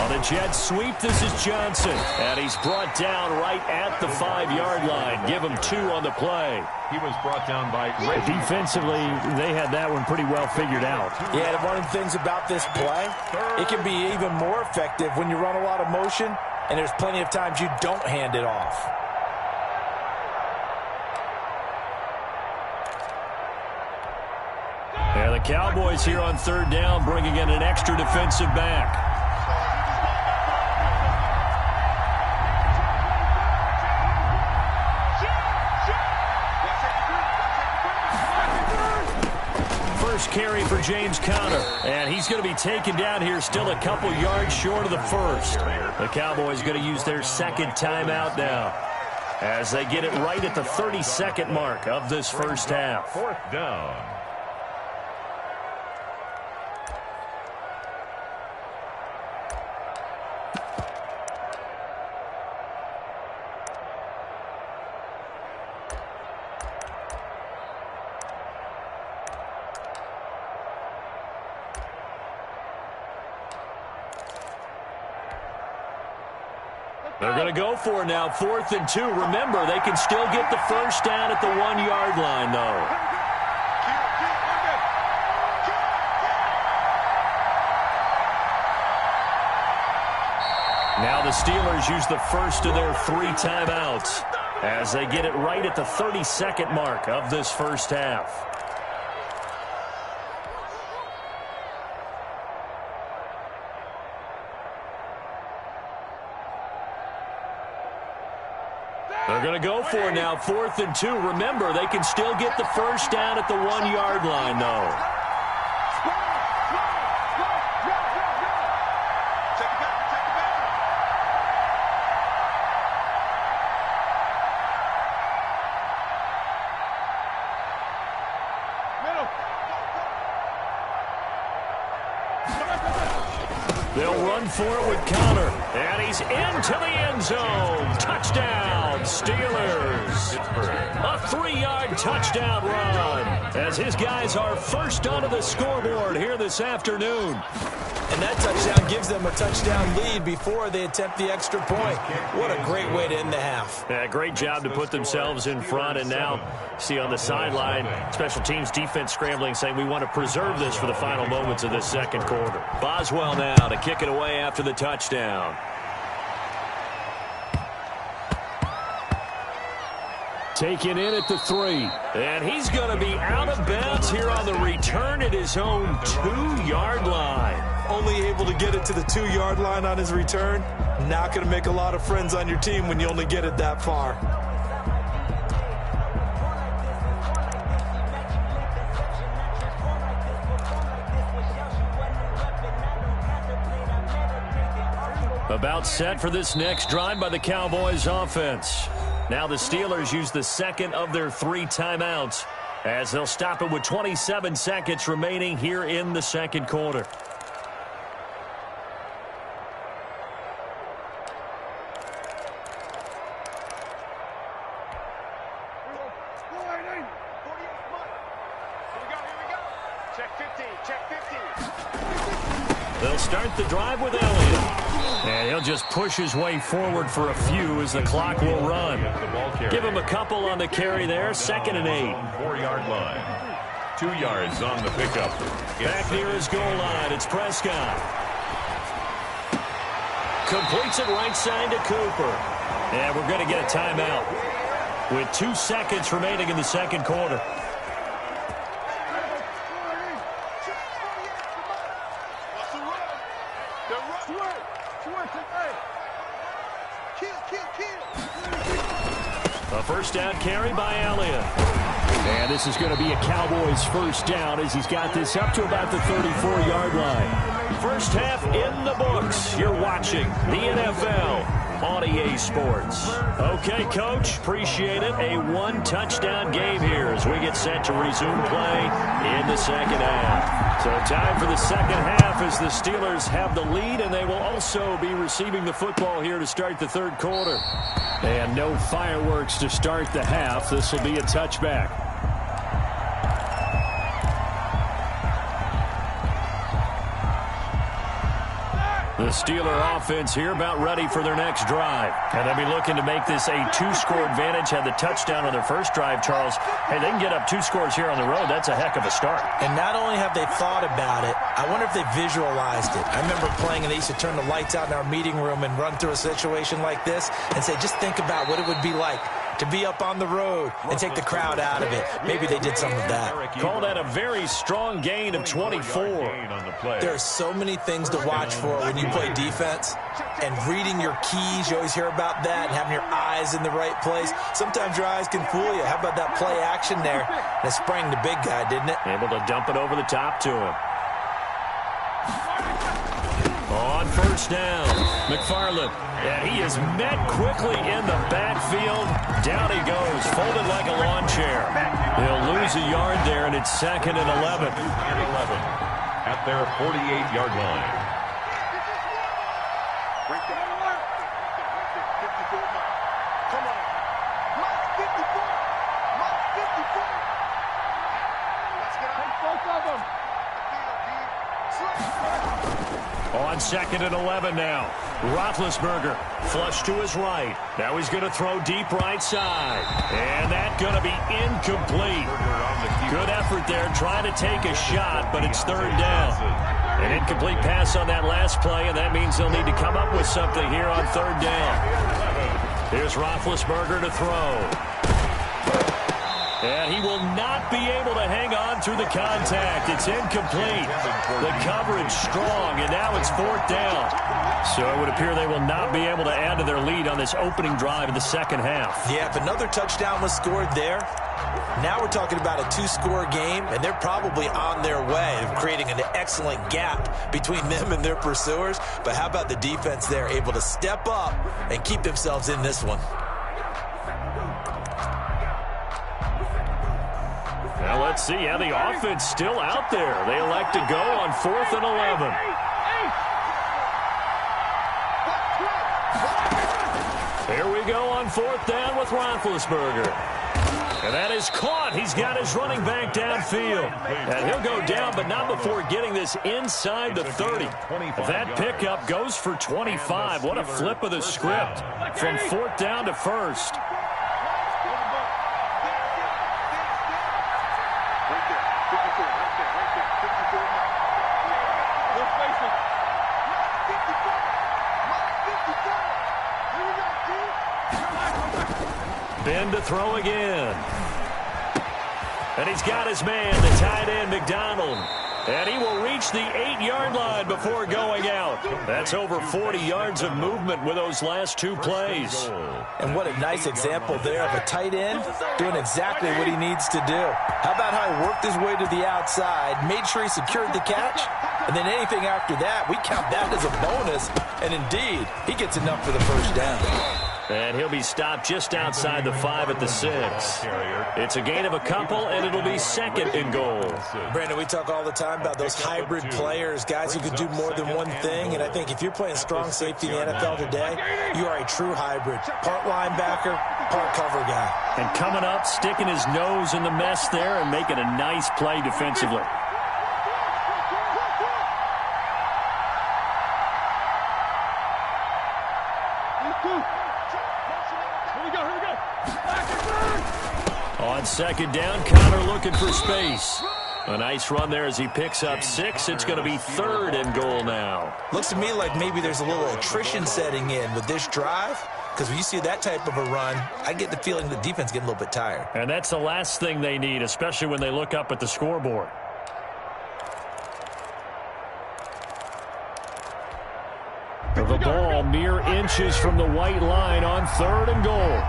On a jet sweep, this is Johnson. And he's brought down right at the 5-yard line. Give him 2 on the play. He was brought down by Regs. Defensively, they had that one pretty well figured out. Yeah, and one of the things about this play, it can be even more effective when you run a lot of motion, and there's plenty of times you don't hand it off. And the Cowboys here on 3rd down, bringing in an extra defensive back. First carry for James Conner, and he's going to be taken down here still a couple yards short of the 1st. The Cowboys going to use their 2nd timeout now as they get it right at the 32nd mark of this first half. 4th down. They're going to go for it now, 4th and 2. Remember, they can still get the 1st down at the 1-yard line, though. Now the Steelers use the first of their 3 timeouts as they get it right at the 32nd mark of this first half. They're going to go for it now, 4th and 2. Remember, they can still get the 1st down at the 1-yard line, though. They'll run for it with Connor. And he's into the end zone. Touchdown, Steelers. A 3-yard touchdown run as his guys are first onto the scoreboard here this afternoon. And that touchdown gives them a touchdown lead before they attempt the extra point. What a great way to end the half. Yeah, great job to put themselves in front. And now, see on the sideline, special teams defense scrambling, saying we want to preserve this for the final moments of this second quarter. Boswell now to kick it away after the touchdown. Taken in at the 3. And he's going to be out of bounds here on the return at his own 2-yard line. Only able to get it to the 2-yard line on his return. Not going to make a lot of friends on your team when you only get it that far. About set for this next drive by the Cowboys offense. Now the Steelers use the second of their 3 timeouts as they'll stop it with 27 seconds remaining here in the second quarter. They'll start the drive with Elliott. And he'll just push his way forward for a few as the clock will run. Give him a couple on the carry there. 2nd and 8. 4-yard line. 2 yards on the pickup. Back near his goal line, it's Prescott. Completes it right side to Cooper. And we're going to get a timeout with 2 seconds remaining in the second quarter. A first down carry by Elliott. And this is going to be a Cowboys first down as he's got this up to about the 34-yard line. First half in the books. You're watching the NFL on EA Sports. Okay, Coach, appreciate it. A 1-touchdown game here as we get set to resume play in the second half. So time for the second half as the Steelers have the lead, and they will also be receiving the football here to start the third quarter. And no fireworks to start the half. This will be a touchback. The Steeler offense here about ready for their next drive. And they'll be looking to make this a 2-score advantage. Had the touchdown on their first drive, Charles. Hey, they can get up 2 scores here on the road. That's a heck of a start. And not only have they thought about it, I wonder if they visualized it. I remember playing and they used to turn the lights out in our meeting room and run through a situation like this and say, just think about what it would be like to be up on the road and take the crowd out of it. Maybe they did some of that. Call that a very strong gain of 24. There are so many things to watch for when you play defense, and reading your keys, you always hear about that, and having your eyes in the right place. Sometimes your eyes can fool you. How about that play action there? That sprang the big guy, didn't it? Able to dump it over the top to him. On first down, McFarland. And he is met quickly in the backfield. Down he goes, folded like a lawn chair. He'll lose a yard there, and it's 2nd and 11. At their 48-yard line. On 2nd and 11 now. Roethlisberger flush to his right. Now he's going to throw deep right side. And that's going to be incomplete. Good effort there trying to take a shot, but it's 3rd down. An incomplete pass on that last play, and that means they'll need to come up with something here on 3rd down. Here's Roethlisberger to throw. And he will not be able to hang on through the contact. It's incomplete. The coverage strong, and now it's 4th down. So it would appear they will not be able to add to their lead on this opening drive of the second half. Yeah, if another touchdown was scored there, now we're talking about a 2-score game, and they're probably on their way of creating an excellent gap between them and their pursuers. But how about the defense there, able to step up and keep themselves in this one? Now And let's see how the offense still out there. They elect to go on 4th and 11. Here we go on 4th down with Roethlisberger. And that is caught. He's got his running back downfield. And he'll go down, but not before getting this inside the 30. That pickup goes for 25. What a flip of the script from 4th down to 1st. Ben to throw again. And he's got his man, the tight end, McDonald. And he will reach the 8-yard line before going out. That's over 40 yards of movement with those last 2 plays. And what a nice example there of a tight end doing exactly what he needs to do. How about how he worked his way to the outside, made sure he secured the catch, and then anything after that, we count that as a bonus. And indeed, he gets enough for the first down. And he'll be stopped just outside the 5 at the 6. It's a gain of a couple, and it'll be 2nd and goal. Brandon, we talk all the time about those hybrid players, guys who could do more than one thing. And I think if you're playing strong safety in the NFL today, you are a true hybrid. Part linebacker, part cover guy. And coming up, sticking his nose in the mess there and making a nice play defensively. On 2nd down, Connor looking for space. A nice run there as he picks up 6. It's going to be 3rd and goal now. Looks to me like maybe there's a little attrition setting in with this drive, because when you see that type of a run, I get the feeling the defense getting a little bit tired. And that's the last thing they need, especially when they look up at the scoreboard. The ball mere inches from the white line on 3rd and goal.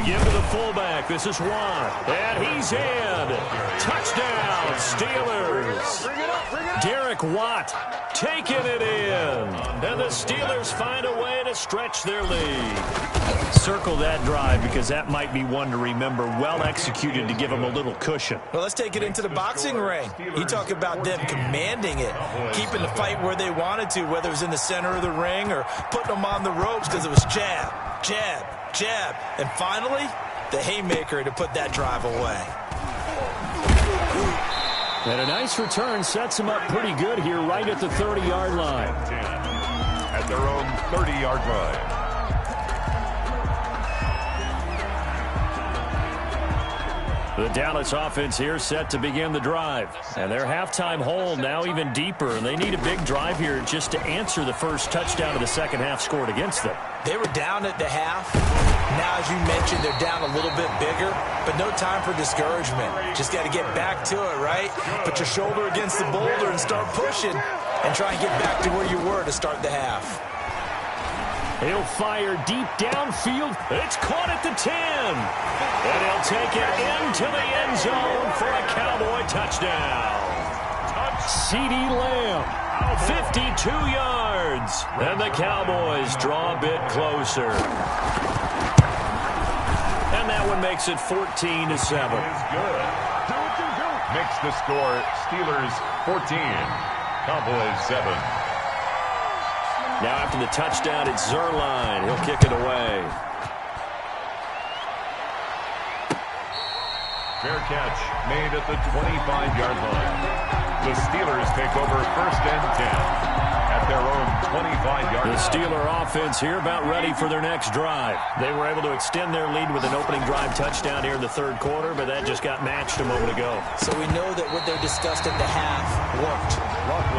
Give to the fullback. This is Watt. And he's in. Touchdown, Steelers. Derek Watt taking it in. And the Steelers find a way to stretch their lead. Circle that drive because that might be one to remember. Well executed to give them a little cushion. Well, let's take it into the boxing ring. You talk about them commanding it, keeping the fight where they wanted to, whether it was in the center of the ring or putting them on the ropes because it was jab, jab, jab, and finally, the haymaker to put that drive away. And a nice return sets him up pretty good here right at the 30-yard line. At their own 30-yard line. The Dallas offense here set to begin the drive. And their halftime hole now even deeper. And they need a big drive here just to answer the first touchdown of the second half scored against them. They were down at the half. Now, as you mentioned, they're down a little bit bigger, but no time for discouragement. Just got to get back to it, right? Put your shoulder against the boulder and start pushing and try and get back to where you were to start the half. He'll fire deep downfield. It's caught at the 10. And he'll take it into the end zone for a Cowboy touchdown. CeeDee Lamb, 52 yards. And the Cowboys draw a bit closer. And that one makes it 14-7. Good. Makes the score Steelers 14, Cowboys 7. Now after the touchdown, it's Zuerlein. He'll kick it away. Fair catch made at the 25-yard line. The Steelers take over 1st and 10 at their own 25-yard line. The Steeler offense here about ready for their next drive. They were able to extend their lead with an opening drive touchdown here in the 3rd quarter, but that just got matched a moment ago. So we know that what they discussed at the half worked.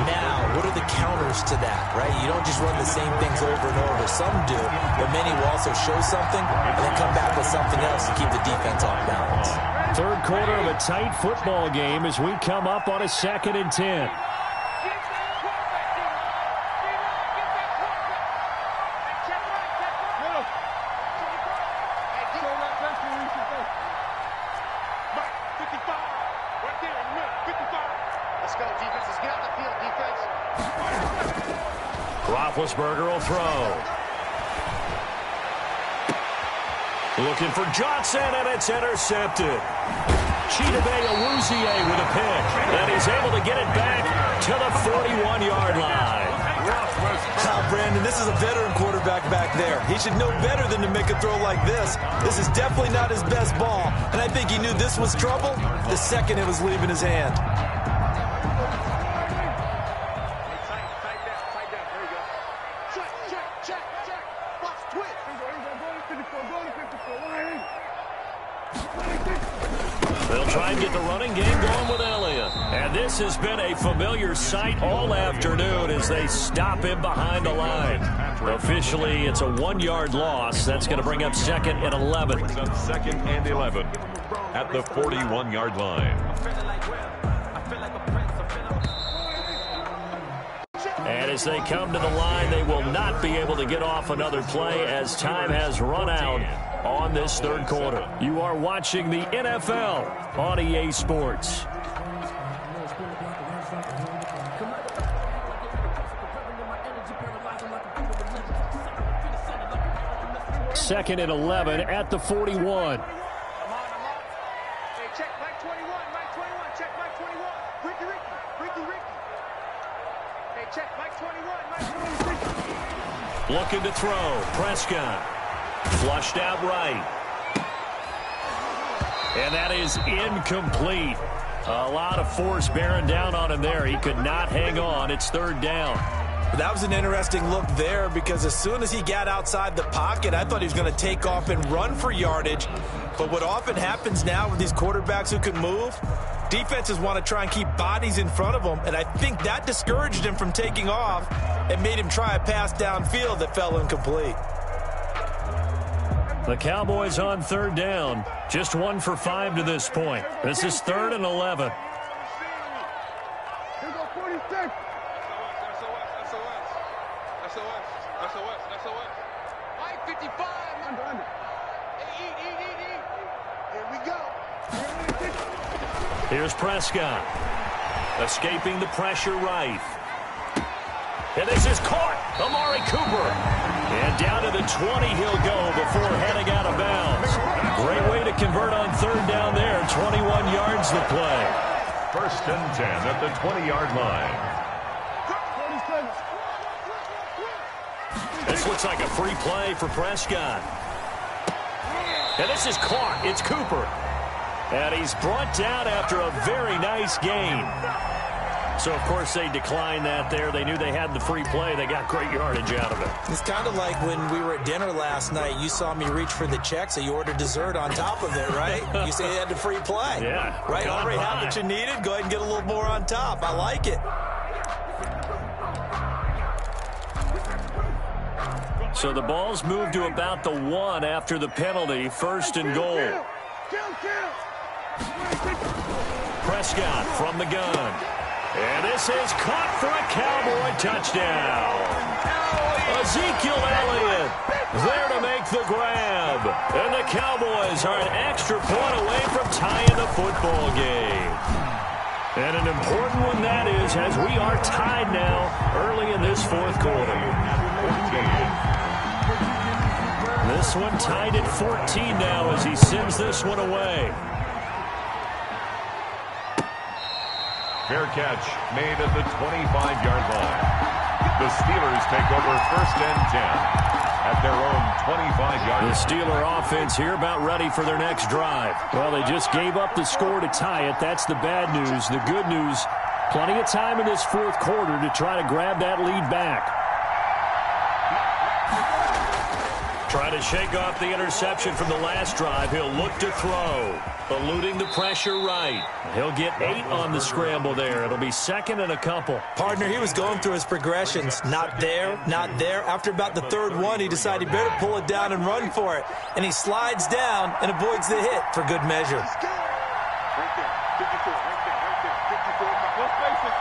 Now, what are the counters to that, right? You don't just run the same things over and over. Some do, but many will also show something and then come back with something else to keep the defense off balance. 3rd quarter of a tight football game as we come up on a 2nd and 10. Let's go, defense. Let's get out the field, defense. Roethlisberger will throw. Looking for Johnson, and it's intercepted. Chidobe Awuzie with a pick, and he's able to get it back to the 41-yard line. Brandon, this is a veteran quarterback back there. He should know better than to make a throw like this. This is definitely not his best ball, and I think he knew this was trouble the second it was leaving his hand. They'll try and get the running game going with Elliott. And this has been a familiar sight all afternoon as they stop him behind the line. Officially, it's a 1-yard loss. That's going to bring up 2nd and 11. Brings up 2nd and 11 at the 41-yard line. And as they come to the line, they will not be able to get off another play as time has run out on this third quarter. You are watching the NFL on EA Sports. Second and 11 at the 41. Hey, check Mike 21, Mike 21, check Mike 21. Ricky. Hey, check Mike 21, Mike 26. Looking to throw. Prescott. Flushed out right. And that is incomplete. A lot of force bearing down on him there. He could not hang on. It's 3rd down. That was an interesting look there because as soon as he got outside the pocket, I thought he was going to take off and run for yardage. But what often happens now with these quarterbacks who can move, defenses want to try and keep bodies in front of them, and I think that discouraged him from taking off and made him try a pass downfield that fell incomplete. The Cowboys on 3rd down. Just 1 for 5 to this point. This is 3rd and 11. Here go 46. SOS. Mike 55. Under. Eat. Here we go. Here's Prescott. Escaping the pressure right. And this is caught. Amari Cooper. And down to the 20 he'll go before heading out of bounds. Great way to convert on 3rd down there. 21 yards the play. 1st and 10 at the 20-yard line. This looks like a free play for Prescott. And this is caught. It's Cooper. And he's brought down after a very nice gain. So, of course, they declined that there. They knew they had the free play. They got great yardage out of it. It's kind of like when we were at dinner last night. You saw me reach for the check, so you ordered dessert on top of it, right? You say you had the free play. Yeah. Right? Already had what you needed. Go ahead and get a little more on top. I like it. So the ball's moved to about the 1 after the penalty. 1st and goal. Prescott from the gun. And this is caught for a Cowboy touchdown. Ezekiel Elliott there to make the grab. And the Cowboys are an extra point away from tying the football game. And an important one that is, as we are tied now early in this 4th quarter. This one tied at 14 now as he sends this one away. Fair catch made at the 25-yard line. The Steelers take over 1st and 10 at their own 25-yard line. The Steeler offense here about ready for their next drive. Well, they just gave up the score to tie it. That's the bad news. The good news, plenty of time in this 4th quarter to try to grab that lead back. Trying to shake off the interception from the last drive. He'll look to throw. Eluding the pressure right. He'll get 8 on the scramble there. It'll be 2nd and a couple. Partner, he was going through his progressions. Not there, not there. After about the 3rd one, he decided he better pull it down and run for it. And he slides down and avoids the hit for good measure. Right there. 54. Right there. 54. Close spaces.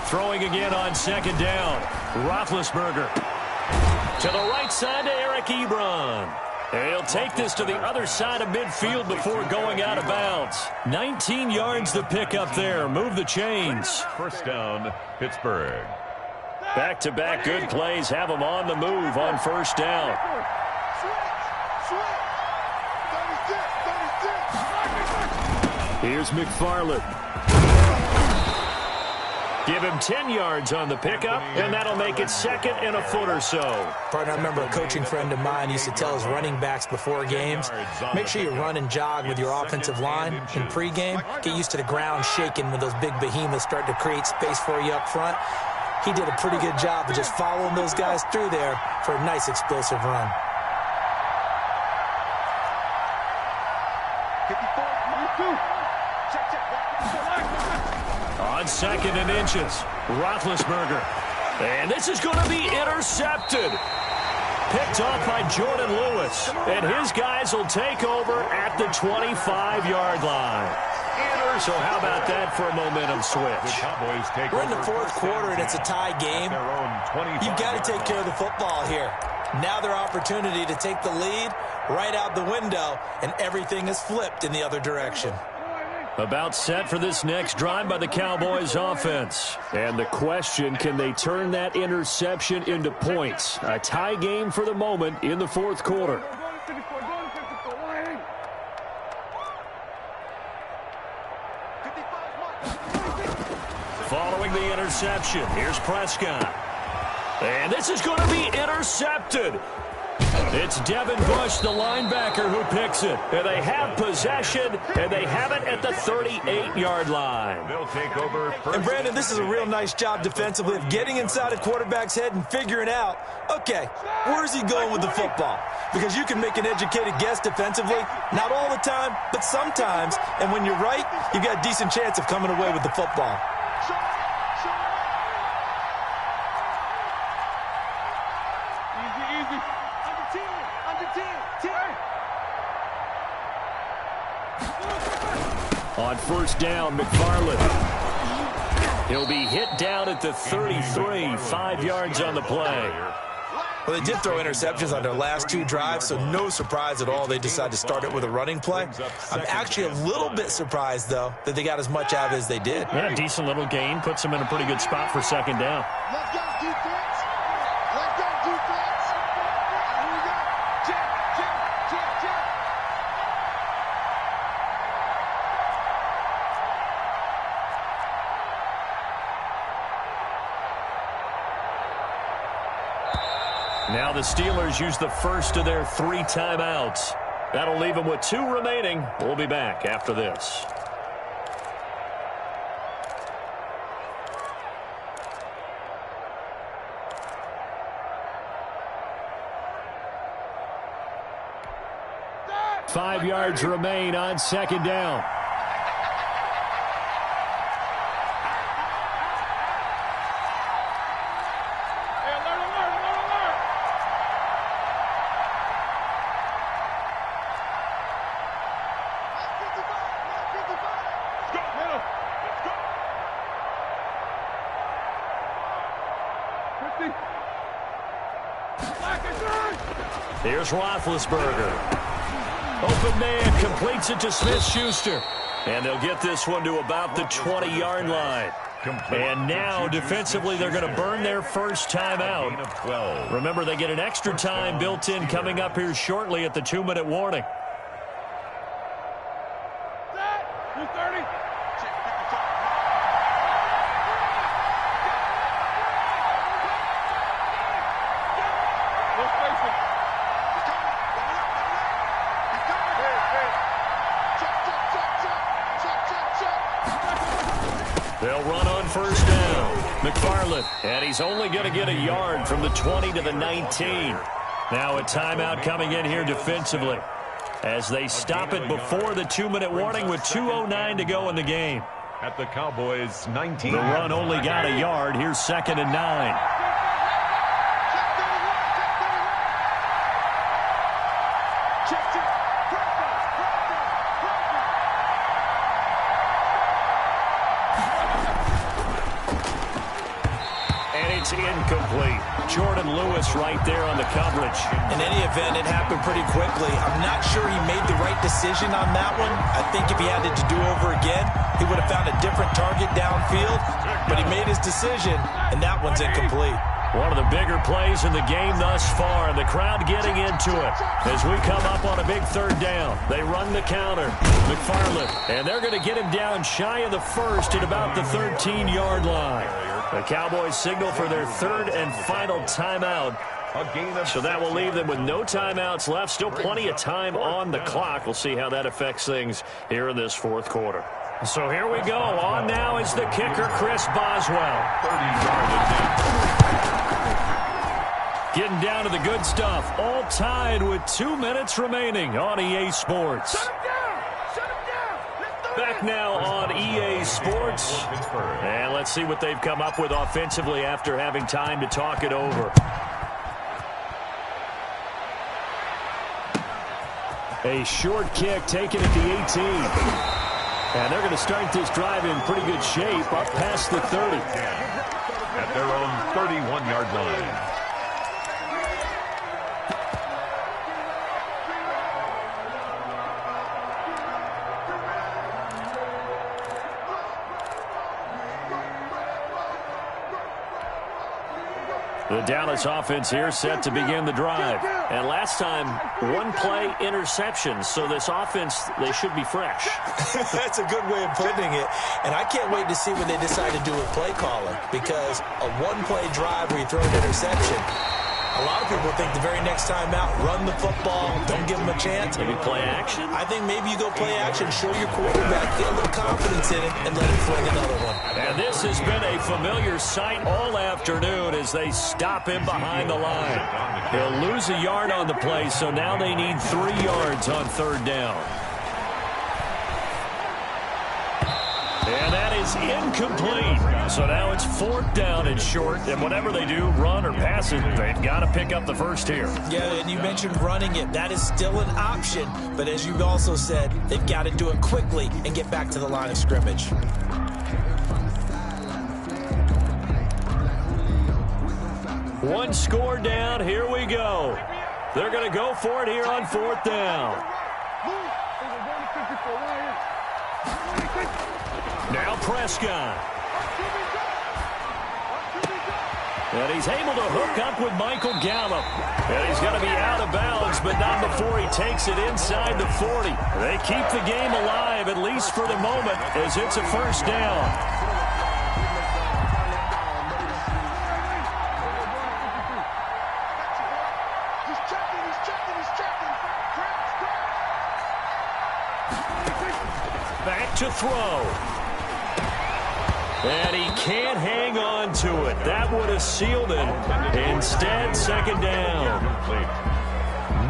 Throwing again on 2nd down. Roethlisberger. To the right side to Eric Ebron. He'll take this to the other side of midfield before going out of bounds. 19 yards to pick up there. Move the chains. First down, Pittsburgh. Back-to-back good plays have them on the move on first down. Here's McFarland. Give him 10 yards on the pickup, and that'll make it second and a foot or so. Partner, I remember a coaching friend of mine used to tell his running backs before games, make sure you run and jog with your offensive line in pregame. Get used to the ground shaking when those big behemoths start to create space for you up front. He did a pretty good job of just following those guys through there for a nice explosive run. On second and inches, Roethlisberger. And this is going to be intercepted. Picked off by Jordan Lewis. And his guys will take over at the 25-yard line. So how about that for a momentum switch? We're in the fourth quarter, and it's a tie game. You've got to take care of the football here. Now their opportunity to take the lead right out the window, and everything is flipped in the other direction. About set for this next drive by the Cowboys offense. And the question, can they turn that interception into points? A tie game for the moment in the fourth quarter. Following the interception, here's Prescott. And this is going to be intercepted. It's Devin Bush, the linebacker, who picks it. And they have possession, and they have it at the 38-yard line. They'll take over first. And, Brandon, this is a real nice job defensively of getting inside a quarterback's head and figuring out, okay, where's he going with the football? Because you can make an educated guess defensively, not all the time, but sometimes. And when you're right, you've got a decent chance of coming away with the football. On first down, McFarland. He'll be hit down at the 33, 5 yards on the play. Well, they did throw interceptions on their last two drives, so no surprise at all they decided to start it with a running play. I'm actually a little bit surprised, though, that they got as much out of it as they did. Yeah, decent little gain. Puts them in a pretty good spot for second down. Let's go, defense. Let's go, defense. Here we go. Jam, jam, jam, jam. Now the Steelers use the first of their 3 timeouts. That'll leave them with 2 remaining. We'll be back after this. Five yards remain on second down. Here's Roethlisberger. Open man, completes it to Smith-Schuster. And they'll get this one to about the 20-yard line. And now, defensively, they're going to burn their first timeout. Remember, they get an extra time built in coming up here shortly at the 2-minute warning. They'll run on first down. McFarland, and he's only going to get a yard from the 20 to the 19. Now a timeout coming in here defensively as they stop it before the 2-minute warning with 2:09 to go in the game. At the Cowboys' 19. The run only got a yard. Here's 2nd and 9. It's incomplete. Jordan Lewis right there on the coverage. In any event, it happened pretty quickly. I'm not sure he made the right decision on that one. I think if he had it to do over again, he would have found a different target downfield. But he made his decision, and that one's incomplete. One of the bigger plays in the game thus far, and the crowd getting into it as we come up on a big third down. They run the counter. McFarland, and they're going to get him down shy of the first at about the 13-yard line. The Cowboys signal for their third and final timeout. So that will leave them with no timeouts left. Still plenty of time on the clock. We'll see how that affects things here in this fourth quarter. So here we go. On now is the kicker, Chris Boswell. 30-yard attempt. Getting down to the good stuff. All tied with 2 minutes remaining on EA Sports. Shut him down! Shut him down! Back now on EA Sports. And let's see what they've come up with offensively after having time to talk it over. A short kick taken at the 18. And they're going to start this drive in pretty good shape up past the 30. At their own 31-yard line. The Dallas offense here set to begin the drive. And last time, one-play interception. So this offense, they should be fresh. That's a good way of putting it. And I can't wait to see what they decide to do with play calling. Because a one-play drive where you throw an interception, a lot of people think the very next time out, run the football, don't give them a chance. Maybe play action? I think maybe you go play action, show your quarterback, get a little confidence in it, and let him fling another one. And this has been a familiar sight all afternoon as they stop him behind the line. He'll lose a yard on the play, so now they need 3 yards on third down. And that is incomplete. So now it's fourth down and short, and whatever they do, run or pass it, they've got to pick up the first here. Yeah, and you mentioned running it. That is still an option, but as you've also said, they've got to do it quickly and get back to the line of scrimmage. One score down, here we go. They're going to go for it here on fourth down. Now Prescott. And he's able to hook up with Michael Gallup. And he's going to be out of bounds, but not before he takes it inside the 40. They keep the game alive, at least for the moment, as it's a first down. Back to throw. And he can't hang on to it. That would have sealed it. Instead, second down.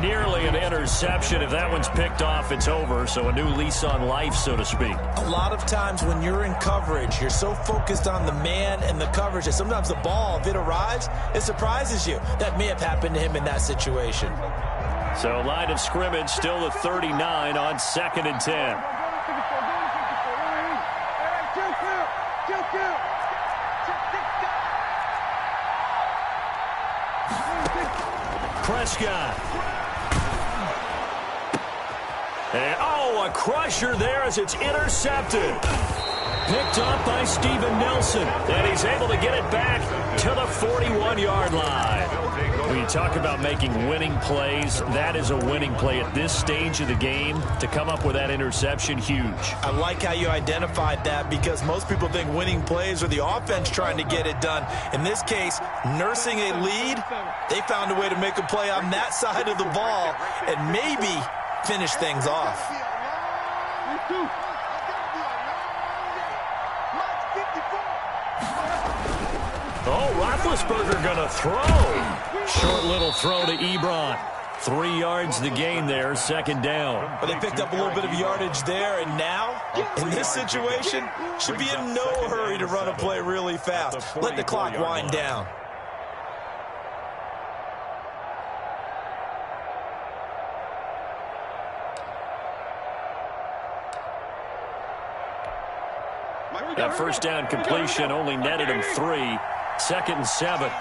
Nearly an interception. If that one's picked off, it's over. So a new lease on life, so to speak. A lot of times when you're in coverage, you're so focused on the man and the coverage that sometimes the ball, if it arrives, it surprises you. That may have happened to him in that situation. So line of scrimmage still the 39 on 2nd and 10. Prescott. And, a crusher there as it's intercepted. Picked up by Steven Nelson. And he's able to get it back to the 41-yard line. When you talk about making winning plays, that is a winning play at this stage of the game. To come up with that interception, huge. I like how you identified that because most people think winning plays are the offense trying to get it done. In this case, nursing a lead, they found a way to make a play on that side of the ball and maybe finish things off. Roethlisberger going to throw. Short little throw to Ebron. 3 yards the gain there, second down. But they picked up a little bit of yardage there, and now, in this situation, should be in no hurry to run a play really fast. Let the clock wind down. That first down completion only netted him 3. 2nd and 7.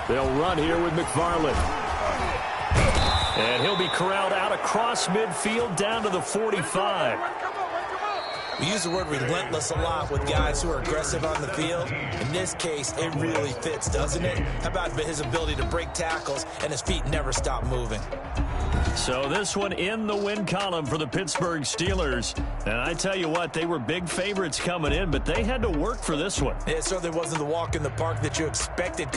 They'll run here with McFarland. And he'll be corralled out across midfield down to the 45. We use the word relentless a lot with guys who are aggressive on the field. In this case, it really fits, doesn't it? How about his ability to break tackles and his feet never stop moving? So this one in the win column for the Pittsburgh Steelers. And I tell you what, they were big favorites coming in, but they had to work for this one. It certainly wasn't the walk in the park that you expected.